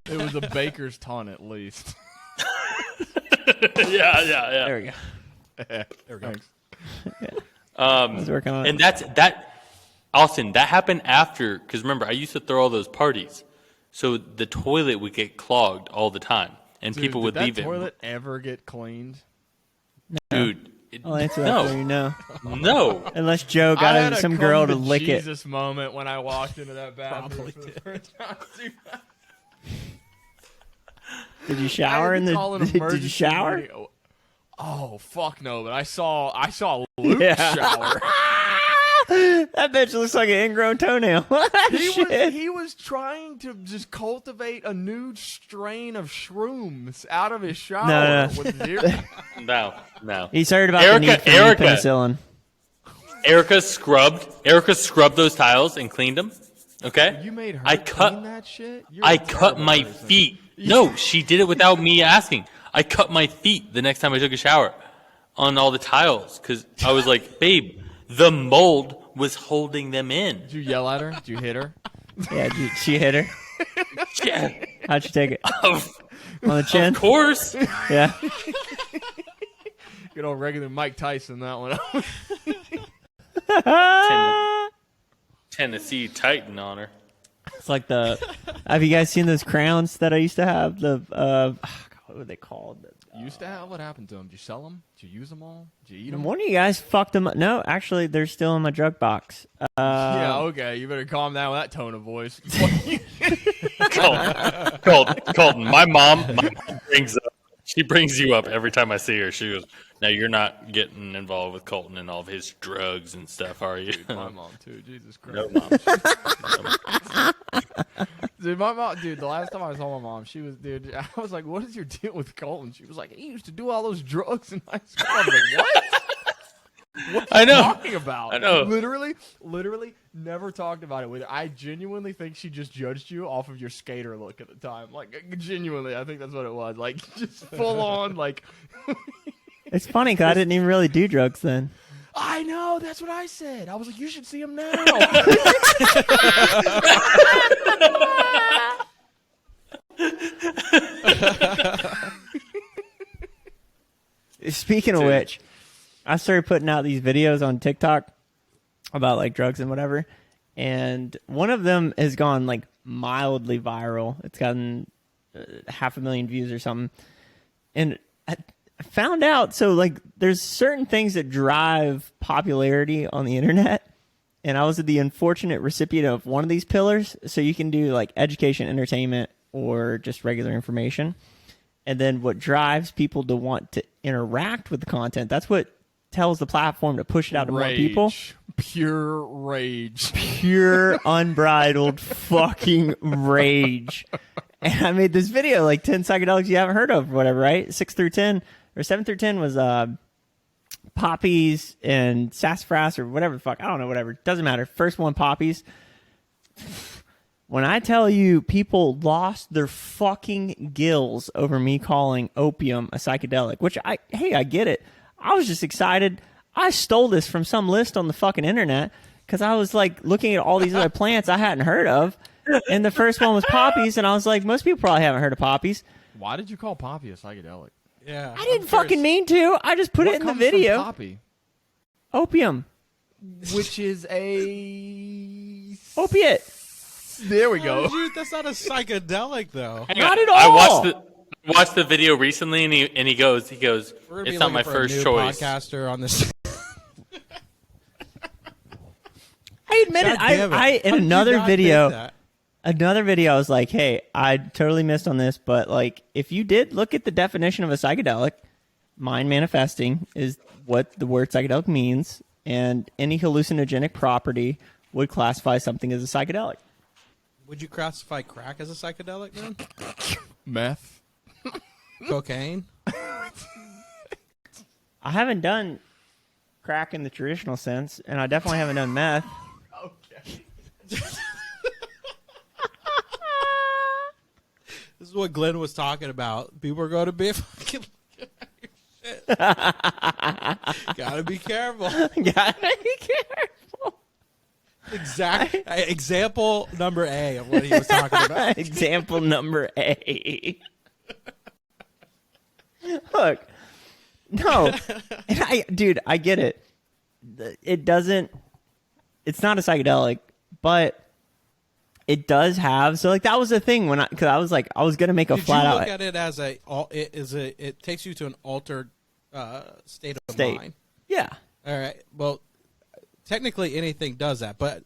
It was a baker's ton at least. yeah. There we go. There we go. I was working on it. And that Austin, that happened after, because remember, I used to throw all those parties. So the toilet would get clogged all the time. And Dude, people would did leave that toilet ever get cleaned? it. Dude. I'll answer that for you. No. No. Unless Joe I got had a some girl to come lick it. Jesus moment when I walked into that bathroom. Probably for the did. first time. Did you I shower had in to the? call an Did you emergency shower? radio. Oh fuck no! But I saw Luke Yeah. shower. That bitch looks like an ingrown toenail. Shit. He was trying to just cultivate a new strain of shrooms out of his shower. No. With zero. No. He's heard about Erica- the need for new Erica. penicillin. Erica scrubbed those tiles and cleaned them. Okay? You made her I clean cut that shit. You're I a cut terrible my person. feet. No, she did it without me asking. I cut my feet the next time I took a shower on all the tiles because I was like, babe, the mold was holding them in. Did you yell at her? Did you hit her? Yeah, she hit her. Yeah, How'd you take it? of On the chin? course. Yeah. Good old regular Mike Tyson, that one. Tennessee Titan on her. It's like the. Have you guys seen those crowns that I used to have? The God, what were they called? Used to have? What happened to them? Did you sell them? Did you use them all? Did you eat them? One of you guys fucked them up. No, actually, they're still in my drug box. Yeah, okay. You better calm down with that tone of voice. Colton, my mom brings you up every time I see her. She goes, "Now you're not getting involved with Colton and all of his drugs and stuff, are you?" My mom, too. Jesus Christ. No, mom. Dude, my mom, dude, the last time I saw my mom, she was, dude, I was like, what is your deal with Colton? She was like, he used to do all those drugs in high school. I was like, what? What are I you know. talking about? I know. Literally never talked about it with her. I genuinely think she just judged you off of your skater look at the time. Like, genuinely, I think that's what it was. Like, just full on, like, It's funny because I didn't even really do drugs then. I know, that's what I said. I was like, you should see him now. Speaking of which, I started putting out these videos on TikTok about like drugs and whatever, and one of them has gone like mildly viral. It's gotten 500,000 views or something, and I found out so like there's certain things that drive popularity on the internet, and I was the unfortunate recipient of one of these pillars. So you can do like education, entertainment, or just regular information. And then what drives people to want to interact with the content, that's what tells the platform to push it out to more people. Pure rage. Pure, unbridled fucking rage. And I made this video, like 10 psychedelics you haven't heard of, or whatever, right? 6 through 10, or 7 through 10 was poppies and sassafras, or whatever the fuck. I don't know, whatever. Doesn't matter. First one, poppies. When I tell you people lost their fucking gills over me calling opium a psychedelic, which I get it. I was just excited. I stole this from some list on the fucking internet because I was like looking at all these other plants I hadn't heard of. And the first one was poppies, and I was like, most people probably haven't heard of poppies. Why did you call poppy a psychedelic? Yeah. I didn't fucking mean to. I just put it in the comes video. from poppy? Opium. Which is a Opiate. There we Oh, go. dude, that's not a psychedelic, though. Hang Not on. at I all. watched the video recently, and he goes, We're gonna it's be not my looking for a first new choice. podcaster on this. I admit God it. damn I in How did you another not video. think that? Another video, I was like, hey, I totally missed on this, but like, if you did look at the definition of a psychedelic, mind manifesting is what the word psychedelic means, and any hallucinogenic property would classify something as a psychedelic. Would you classify crack as a psychedelic then? Meth. Cocaine? I haven't done crack in the traditional sense, and I definitely haven't done meth. Okay. This is what Glenn was talking about. People are going to be fucking. Gotta be careful. Gotta be careful. Example number A of what he was talking about. Example number A. Look, no, and dude, I get it. It doesn't. It's not a psychedelic, but it does have. So like that was the thing because I was like I was gonna make a Did flat you out. look at it as it takes you to an altered state of State. mind? Yeah, All right. Well, technically anything does that, but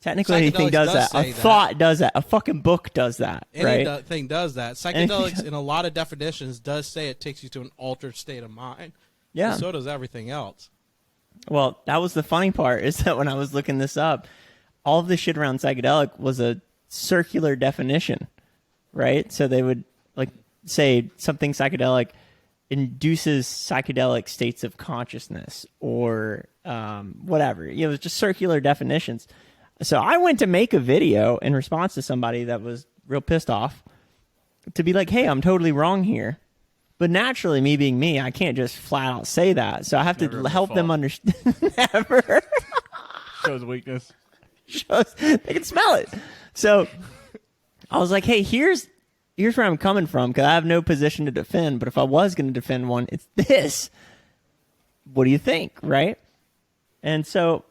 technically anything does that. A thought does that. A fucking book does that. Right? anything does that. Psychedelics, in a lot of definitions, does say it takes you to an altered state of mind. Yeah. And so does everything else. Well, that was the funny part is that when I was looking this up, all of the shit around psychedelic was a circular definition, right? So they would like say something psychedelic induces psychedelic states of consciousness or whatever. It was just circular definitions. So I went to make a video in response to somebody that was real pissed off to be like, hey, I'm totally wrong here. But naturally, me being me, I can't just flat out say that. So I have Never to my help them fault. understand. Never. Shows weakness. Shows they can smell it. So I was like, hey, here's where I'm coming from because I have no position to defend. But if I was going to defend one, it's this. What do you think, right? And so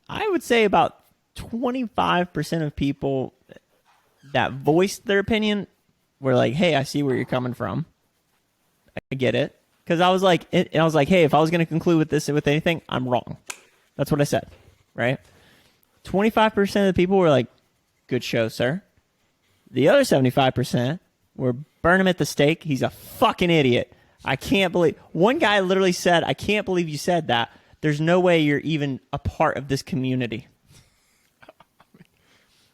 I would say about 25% of people that voiced their opinion were like, hey, I see where you're coming from. I get it. Because I was like, hey, if I was going to conclude with this with anything, I'm wrong. That's what I said, right? 25% of the people were like, good show, sir. The other 75% were burn him at the stake. He's a fucking idiot. I can't believe. One guy literally said, I can't believe you said that. There's no way you're even a part of this community.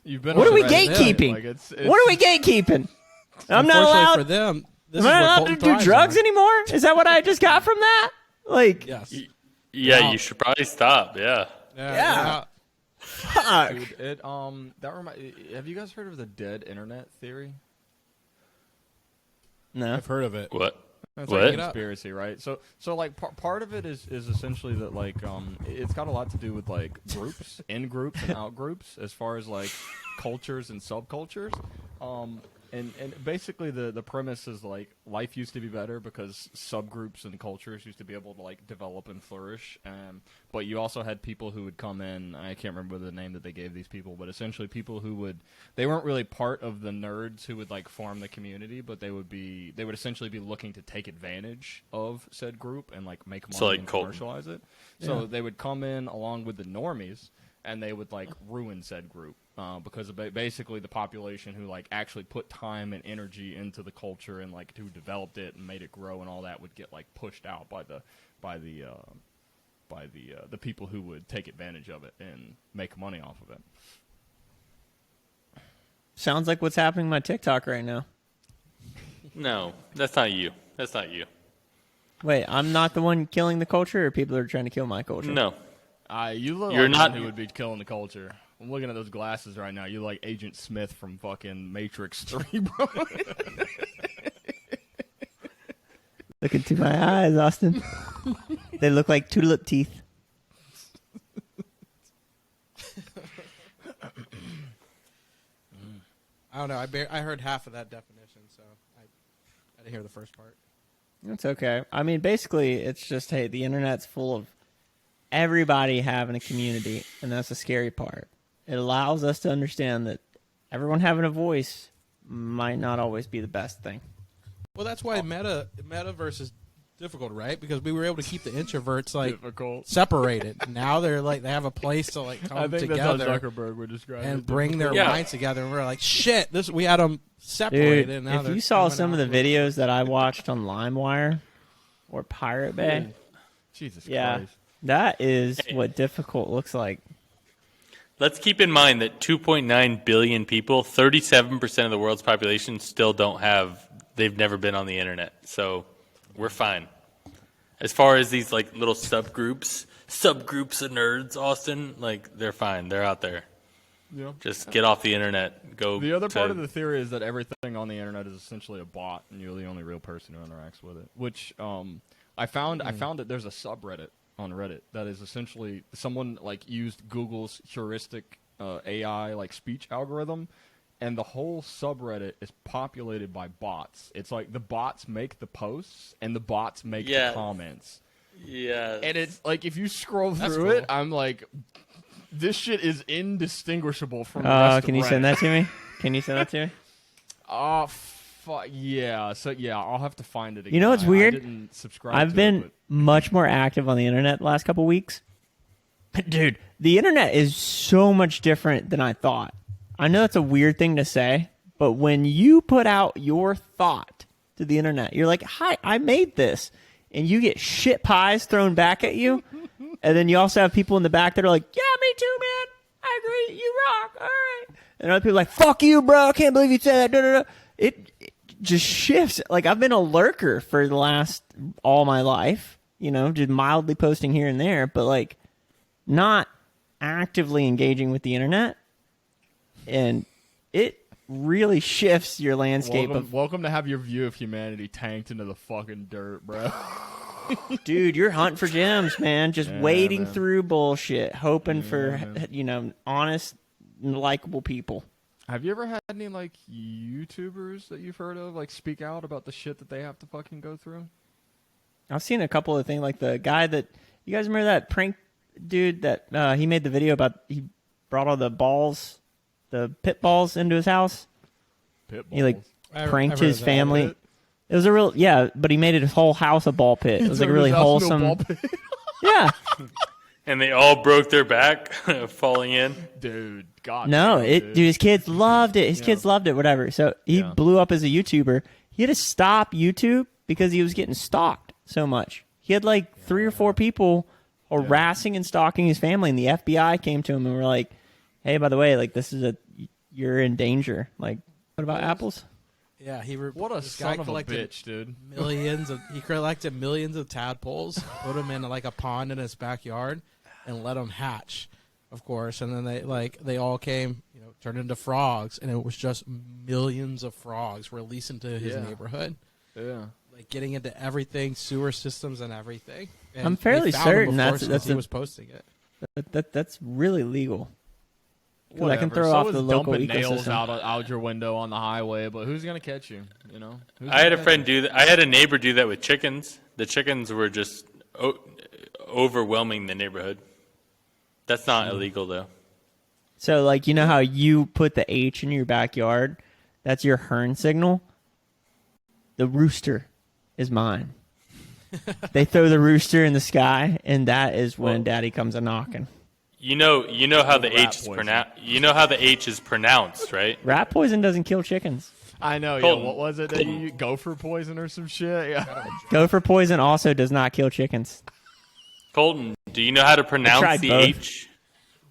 You've been. What on are we the right thing. gatekeeping? Like, it's What are we gatekeeping? I'm not Unfortunately allowed. for them. This Am is I what allowed to Colton do thrives drugs on. anymore? Is that what I just got from that? Like, Yes. Yeah, Wow. you should probably stop. Yeah. Yeah. fuck. Dude, have you guys heard of the dead internet theory? No. I've heard of it. What? That's What? like a conspiracy, right? So like part of it is essentially that like it's got a lot to do with like groups, in groups and out groups, as far as like cultures and subcultures. And basically the premise is like life used to be better because subgroups and cultures used to be able to like develop and flourish. But you also had people who would come in. I can't remember the name that they gave these people, but essentially people who they weren't really part of the nerds who would like form the community, but they would essentially be looking to take advantage of said group and like make money So, like and Colton. commercialize it. So they would come in along with the normies and they would like ruin said group. Because of basically the population who like actually put time and energy into the culture and like who developed it and made it grow and all that would get like pushed out by the people who would take advantage of it and make money off of it. Sounds like what's happening on my TikTok right now. No, that's not you. That's not you. Wait, I'm not the one killing the culture, or people are trying to kill my culture? No. You look You're like not- one who would be killing the culture. I'm looking at those glasses right now. You like Agent Smith from fucking Matrix 3, bro. Look into my eyes, Austin. They look like tulip teeth. I don't know. I heard half of that definition, so I didn't hear the first part. That's okay. I mean, basically, it's just, hey, the internet's full of everybody having a community, and that's the scary part. It allows us to understand that everyone having a voice might not always be the best thing. Well, that's why metaverse is difficult, right? Because we were able to keep the introverts Difficult. separated. Now they're like they have a place to like I come think together that's how Zuckerberg would describe it. and bring their Yeah. minds together. And we're like, shit, this we had them separated. Dude, and now if they're you saw coming some of out the with- videos that I watched on LimeWire or Pirate Bay, Jesus yeah, Christ. that is what difficult looks like. Let's keep in mind that 2.9 billion people, 37% of the world's population, still don't have. They've never been on the internet, so we're fine. As far as these like little subgroups of nerds, Austin, like they're fine. They're out there. Yeah. Just get off the internet. Go. The other part to- of the theory is that everything on the internet is essentially a bot, and you're the only real person who interacts with it. Which I found that there's a subreddit on Reddit that is essentially someone like used Google's heuristic AI like speech algorithm, and the whole subreddit is populated by bots. It's like the bots make the posts and the bots make Yeah. the comments. Yeah. And it's like if you scroll That's through cool. it, I'm like, this shit is indistinguishable from the rest Can of you send Reddit. that to me? Can you send that to me? Oh, yeah. So yeah, I'll have to find it again. You know what's I weird? didn't subscribe I've to been it, much more active on the internet the last couple weeks. Dude, the internet is so much different than I thought. I know that's a weird thing to say, but when you put out your thought to the internet, you're like, hi, I made this. And you get shit pies thrown back at you. And then you also have people in the back that are like, yeah, me too, man. I agree. You rock. All right. And other people are like, fuck you, bro. I can't believe you said that. Da, da, da. It just shifts. Like, I've been a lurker for the last all my life, you know, just mildly posting here and there, but like not actively engaging with the internet. And it really shifts your landscape welcome to have your view of humanity tanked into the fucking dirt, bro. dude, you're hunting for gems, man. Just Yeah, wading man. through bullshit, hoping for, man. you know, honest, likable people. Have you ever had any like YouTubers that you've heard of like speak out about the shit that they have to fucking go through? I've seen a couple of things, like the guy that, you guys remember that prank dude that he made the video about, he brought all the balls, the pit balls into his house. He like pranked I've heard his of that. family. It was a real, yeah, but he made his whole house a ball pit. It was like really wholesome. Yeah. and they all broke their back falling in. Dude, God. No, damn, dude, his kids loved it. His kids loved it, whatever. So he Yeah. blew up as a YouTuber. He had to stop YouTube because he was getting stalked so much. He had like 3 or 4 people harassing and stalking his family, and the FBI came to him and were like, hey, by the way, like you're in danger. Like, what about apples? Yeah, What a this guy son of a collected bitch, dude. he collected millions of tadpoles, put them in like a pond in his backyard, and let them hatch, of course. And then they all came, you know, turned into frogs, and it was just millions of frogs released into his Yeah. neighborhood, Yeah. like getting into everything, sewer systems and everything. And I'm fairly they found him certain before that's since he a- was posting it. That's really legal. 'Cause I can Whatever. throw So off is the local dumping nails ecosystem. out your window on the highway, but who's gonna catch you? You know. Who's I had gonna a catch friend do that. I had a neighbor do that with chickens. The chickens were just overwhelming the neighborhood. That's not illegal though. So, like, you know how you put the H in your backyard? That's your Hearn signal. The rooster is mine. They throw the rooster in the sky, and that is when Well- Daddy comes a knocking. You know how the Rat H is poison. pronounced. You know how the H is pronounced, right? Rat poison doesn't kill chickens. I know. Yeah. Colton. What was it? That you gopher poison or some shit? Yeah. Gopher poison also does not kill chickens. Colton, do you know how to pronounce tried the both. H?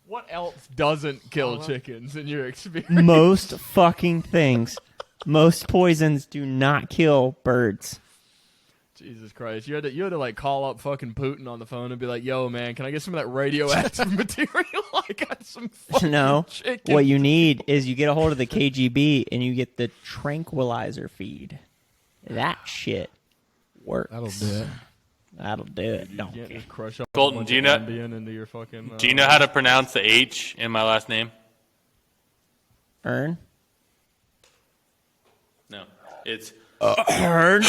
What else doesn't kill chickens in your experience? Most fucking things. Most poisons do not kill birds. Jesus Christ. You had to like call up fucking Putin on the phone and be like, yo, man, can I get some of that radioactive material? I got some fucking No. chicken. What you need is you get a hold of the KGB and you get the tranquilizer feed. That shit works. That'll do it. That'll do it. You Don't can't care. just crush up Colton, a bunch do you of know- Ambien into your fucking... Do you know how to pronounce the H in my last name? Earn? No. It's Earn?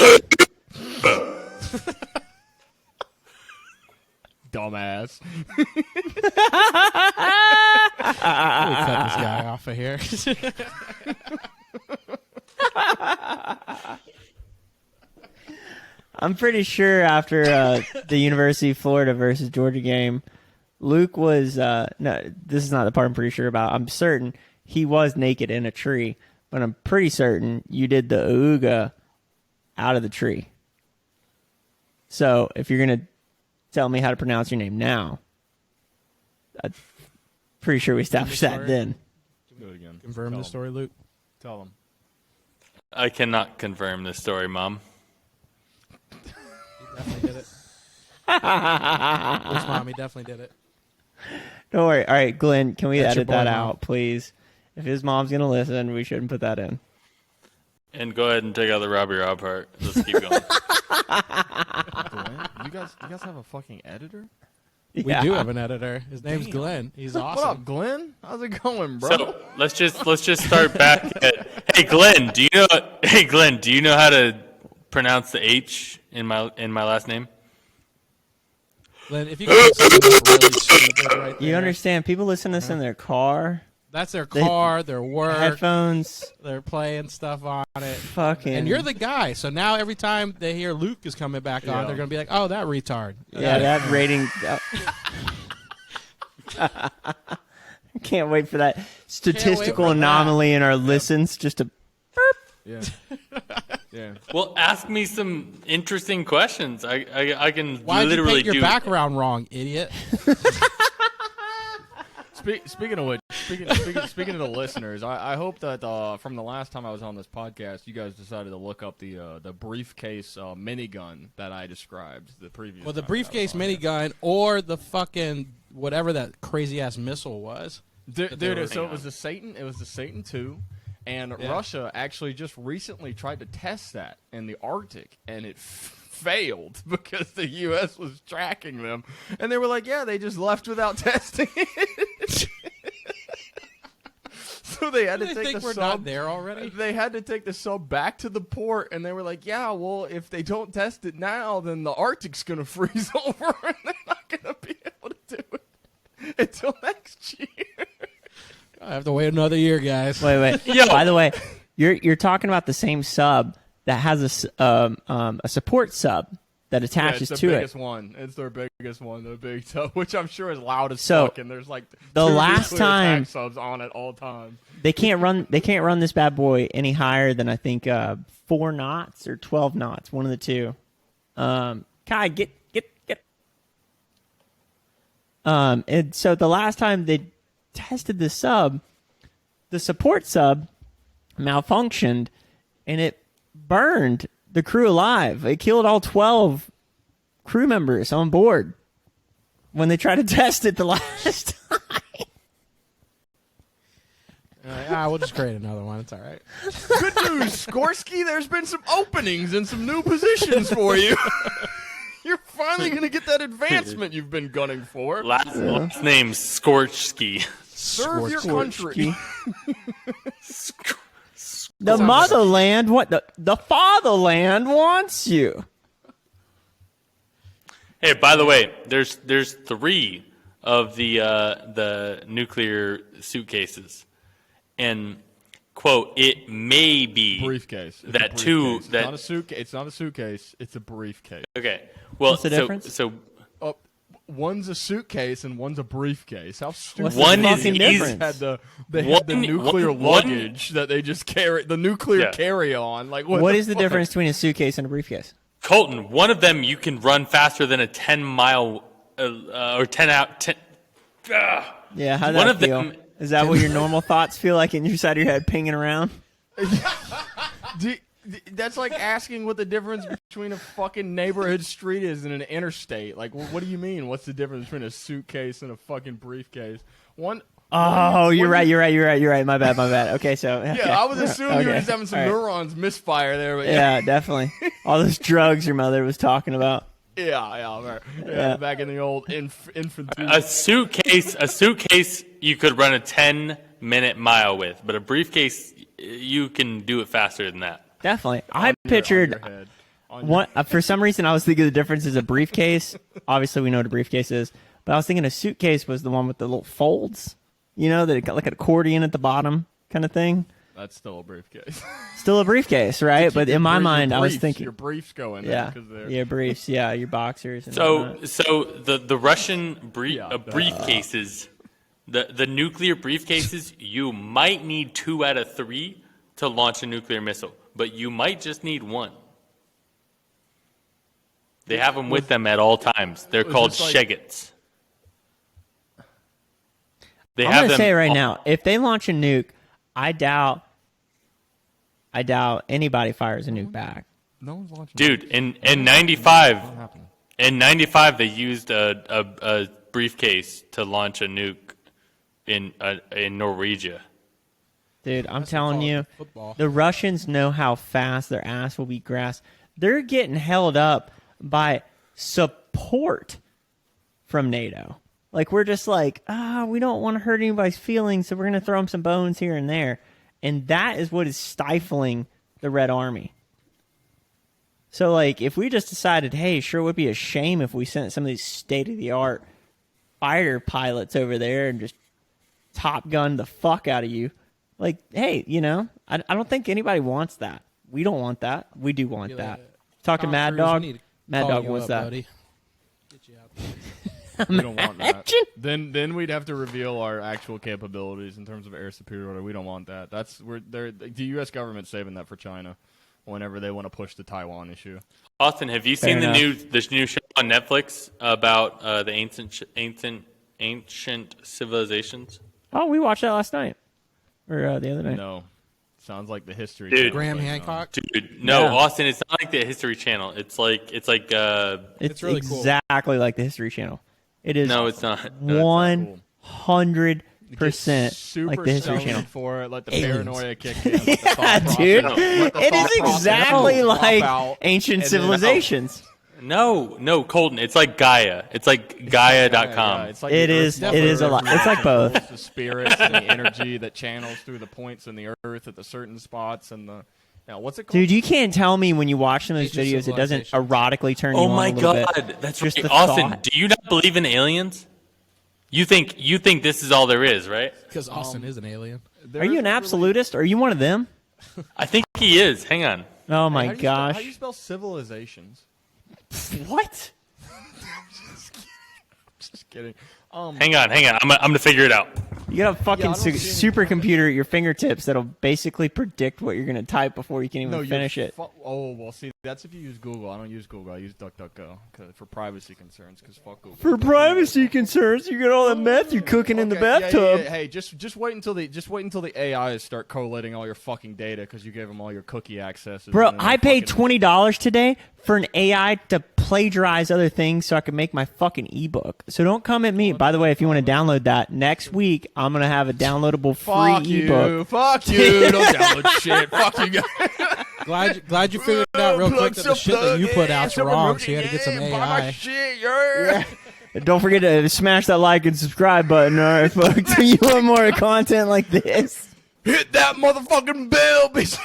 Dumbass. We'll cut this guy off of here. I'm pretty sure after the University of Florida versus Georgia game, Luke was no. This is not the part I'm pretty sure about. I'm certain he was naked in a tree, but I'm pretty certain you did the ooga out of the tree. So if you're gonna tell me how to pronounce your name now, I'm pretty sure we established that then. Do it again. Confirm the story, Luke. Tell them. I cannot confirm this story, Mom. Definitely did it. Which mommy definitely did it. Don't worry. All right, Glenn, can we That's your edit that boy, Mom. out, please? If his mom's gonna listen, we shouldn't put that in. And go ahead and take out the Robbie Rob part. Let's keep going. Glenn? You guys have a fucking editor? We do have an editor. His name's Glenn. He's awesome. What up, Glenn? How's it going, bro? So let's just start back at, hey Glenn, do you know how to pronounce the H in my last name? Glenn, if you could say something really stupid right there. You understand? People listen to this in their car, That's their car, their work. headphones, They're playing stuff on it. fucking. And you're the guy. So now every time they hear Luke is coming back on, Yeah. they're going to be like, oh, that retard. Yeah, that rating. Can't wait for that statistical for that. anomaly in our listens. Just to Yeah. Yeah. Well, ask me some interesting questions. I can Why did you literally paint your do. background wrong, idiot? Speaking of which, speaking to the listeners, I hope that from the last time I was on this podcast, you guys decided to look up the briefcase minigun that I described the previous. Well, the time that I was briefcase on here. minigun or the fucking whatever that crazy ass missile was. Dude, they were- so it was the Satan. It was the Satan II, and Yeah. Russia actually just recently tried to test that in the Arctic, and it failed because the U.S. was tracking them, and they were like, "Yeah, they just left without testing it." So they had Do to they take think the we're sub. not there already? They had to take the sub back to the port, and they were like, "Yeah, well, if they don't test it now, then the Arctic's gonna freeze over, and they're not gonna be able to do it until next year." I have to wait another year, guys. wait. Yo. By the way, you're talking about the same sub that has a support sub that attaches it's to the it. biggest one. It's their biggest one, the big tub, which I'm sure is loud as So, fuck. And there's like the two last nuclear time- attack subs on it all time. They can't run this bad boy any higher than I think 4 knots or 12 knots, one of the two. Kai, get. And so the last time they tested the sub, the support sub malfunctioned, and it burned the crew alive. It killed all 12 crew members on board when they tried to test it the last time. We'll just create another one. It's all right. Good news, Skorsky. There's been some openings and some new positions for you. You're finally gonna get that advancement you've been gunning for. Last name Skorchski. Serve your country. The motherland, the fatherland wants you. Hey, by the way, there's 3 of the nuclear suitcases, and quote, it may be Briefcase. It's that a two briefcase. It's that not a suitcase. It's not a suitcase. It's a briefcase. okay. Well, What's the difference? So One's a suitcase and one's a briefcase. How stupid! What's One the is fucking easy. difference? They had the One- nuclear one- luggage that they just carry. The nuclear Yeah. carry on. Like What is the fuck? difference between a suitcase and a briefcase? Colton, one of them you can run faster than a 10-mile or 10 out 10. Yeah, how'd One that of feel? them- Is that what your normal thoughts feel like in your side of your head pinging around? That's like asking what the difference between a fucking neighborhood street is and an interstate. Like, what do you mean? What's the difference between a suitcase and a fucking briefcase? Oh, you're right. My bad. Okay, so okay. Yeah, I was assuming you were Okay. just having some All right. neurons misfire there, but Yeah, definitely. All those drugs your mother was talking about. yeah, back in the old infantry. A suitcase you could run a 10-minute mile with, but a briefcase you can do it faster than that. Definitely. I pictured for some reason I was thinking the difference is a briefcase. Obviously, we know what a briefcase is, but I was thinking a suitcase was the one with the little folds. You know, that it got like an accordion at the bottom kind of thing. That's still a briefcase. Still a briefcase, right? But in my mind, I was thinking, your briefs go in there. yeah, 'Cause they're- yeah, briefs, yeah, your boxers. And So whatnot. the Russian briefcases, the nuclear briefcases, you might need 2 out of 3 to launch a nuclear missile, but you might just need 1. They have them with them at all times. They're called this like- Shegets. They I'm have gonna them say right all- now, if they launch a nuke, I doubt anybody fires a nuke back. No one's launching. Dude, in 95, happening? in 95, they used a briefcase to launch a nuke in Norwegia. Dude, I'm telling you, Football. the Russians know how fast their ass will be grasped. They're getting held up by support from NATO. Like, we're just like, we don't want to hurt anybody's feelings, so we're going to throw them some bones here and there. And that is what is stifling the Red Army. So, like, if we just decided, hey, sure would be a shame if we sent some of these state-of-the-art fighter pilots over there and just Top Gun the fuck out of you. Like, hey, you know, I don't think anybody wants that. We don't want that. We do want that. Talk to Tom Mad Cruise, Dog. we need to Mad call Dog you wants up, that. buddy. Get you out there. We don't want that. Imagine. Then we'd have to reveal our actual capabilities in terms of air superiority. We don't want that. The U.S. government's saving that for China whenever they want to push the Taiwan issue. Austin, have you seen the new show on Netflix about the ancient civilizations? Oh, we watched that last night. Or the other night. No, sounds like the History Dude. Channel Graham thing, Hancock. Dude, no, Yeah. Austin, it's not like the History Channel. It's like It's really cool. exactly like the History Channel. It is no, it's not. No, it's not. 100% Super like the History stoned Channel. for it. Let the Aliens. paranoia kick in. Let the Yeah, thought dude. process- let the It thought is process exactly pop like out, ancient and then- civilizations. No, Colton. It's like Gaia. It's like Gaia.com. Yeah, it's like It the is- Earth it is a lot. moves It's like both. The spirits and the energy that channels through the points in the Earth at the certain spots and the. Now, what's it called? Dude, you can't tell me when you watch some of these Ancient videos, it doesn't civilization. erotically turn you Oh on my a little God, bit. that's Just right. the Austin, thought. do you not believe in aliens? You think this is all there is, right? Because Austin is an alien. Are you an absolutist? Are you one of them? I think he is. Hang on. Oh my How do you gosh. how do you spell civilizations? What? Just kidding. Hang on. I'm gonna figure it out. You got a fucking I don't see any- supercomputer at your fingertips that'll basically predict what you're going to type before you can even finish it. Oh well, see, that's if you use Google. I don't use Google. I use DuckDuckGo for privacy concerns. Because fuck Google. For privacy concerns, you got all that meth you're cooking in the Okay, yeah, bathtub. yeah. Hey, just wait until the AIs start collating all your fucking data because you gave them all your cookie access. Bro, I paid $20 today for an AI to plagiarize other things so I could make my fucking ebook. So don't come at me. By the way, if you want to download that, next week I'm going to have a downloadable free ebook. Fuck you! Don't download shit. Fuck you guys. Glad you figured it out real Plug quick that the some shit that you plug put in, out's some wrong, so you had to get some remote in, buy my AI. shit, yeah. And don't forget to smash that like and subscribe button, all right, folks? Do you want more content like this? Hit that motherfucking bell, bitch.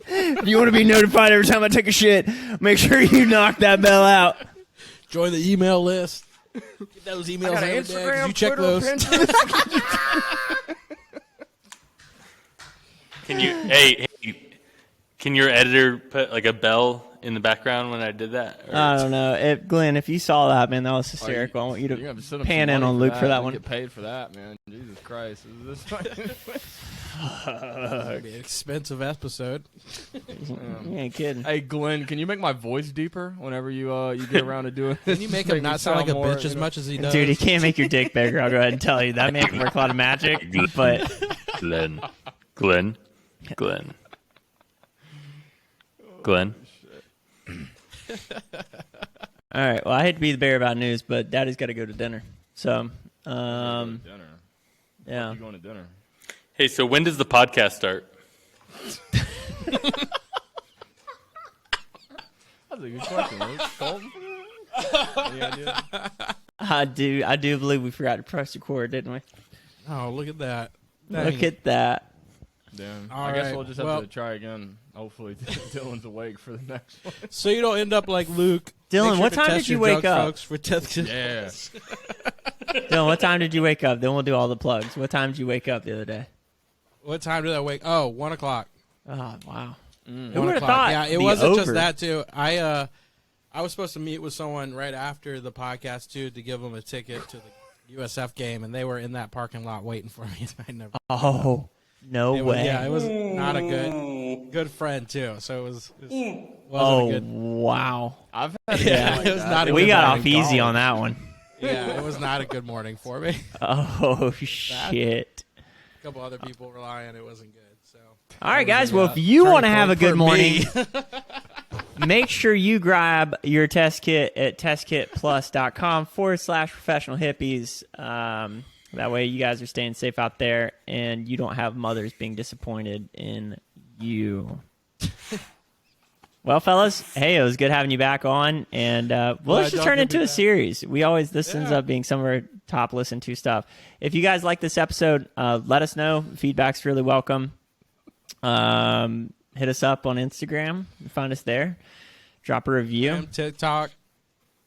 If you want to be notified every time I take a shit, make sure you knock that bell out. Join the email list. Get those emails Got an every day. 'cause Instagram, You check Twitter, those. Pinterest. Can you? Hey, can your editor put like a bell in the background when I did that? Or- I don't know. Glenn, if you saw that, man, that was hysterical. I want you You're gonna have to to send 'em pan some in money on Luke for that You one. Get paid for that, man. Jesus Christ. Is this It'll be an expensive episode. You ain't kidding. Hey, Glenn, can you make my voice deeper whenever you get around to doing this? Can you make him not sound like a more, bitch as much as he does? Dude, he can't make your dick bigger. I'll go ahead and tell you. That man can work a lot of magic, but Glenn. all right. Well, I hate to be the bearer about news, but Daddy's got to go to dinner. So, Dinner. yeah. You going to dinner? Hey, so when does the podcast start? That's a good question. Luke. Colton? Any idea? I do believe we forgot to press record, didn't we? Oh, look at that. Look at that. Damn. All I guess right, we'll just have well- to try again. Hopefully, Dylan's awake for the next one. So you don't end up like Luke. Dylan, Make sure what to time test did you your wake drugs, up? folks, for test- Yeah. Dylan, what time did you wake up? Then we'll do all the plugs. What time did you wake up the other day? What time did I wake? Oh, 1 o'clock. Oh, wow. Who 1 would have o'clock. thought? Yeah, it the wasn't over? just that too. I was supposed to meet with someone right after the podcast too to give them a ticket to the USF game, and they were in that parking lot waiting for me. I never. Oh, no way. Yeah, it was not a good friend too. So it wasn't Oh, a good. wow. I've had Yeah, like it was that. not a We good got morning. off easy on that one. Yeah, it was not a good morning for me. Oh, shit. A couple other people rely on it wasn't good. So All right, guys. Well, if you want to have a good for morning, me. make sure you grab your test kit at testkitplus.com/professional hippies. That way you guys are staying safe out there and you don't have mothers being disappointed in you. Well, fellas, hey, it was good having you back on. And let's just y'all turn could into be a back. series. This ends up being some of our top listened to stuff. If you guys like this episode, let us know. Feedback's really welcome. Hit us up on Instagram. Find us there. Drop a review. TikTok,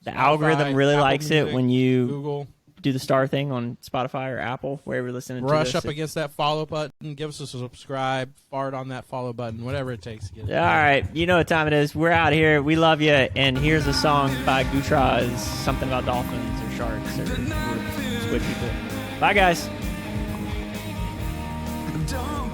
The algorithm really Apple likes Music, it when you Google. do the star thing on Spotify or Apple, wherever you're listening to Brush this. up against that follow button. Give us a subscribe. Fart on that follow button. Whatever it takes to get it. All right, you know what time it is. We're out here. We love you. And here's a song by Gutraz, something about dolphins or sharks or squid people. Bye, guys. Don't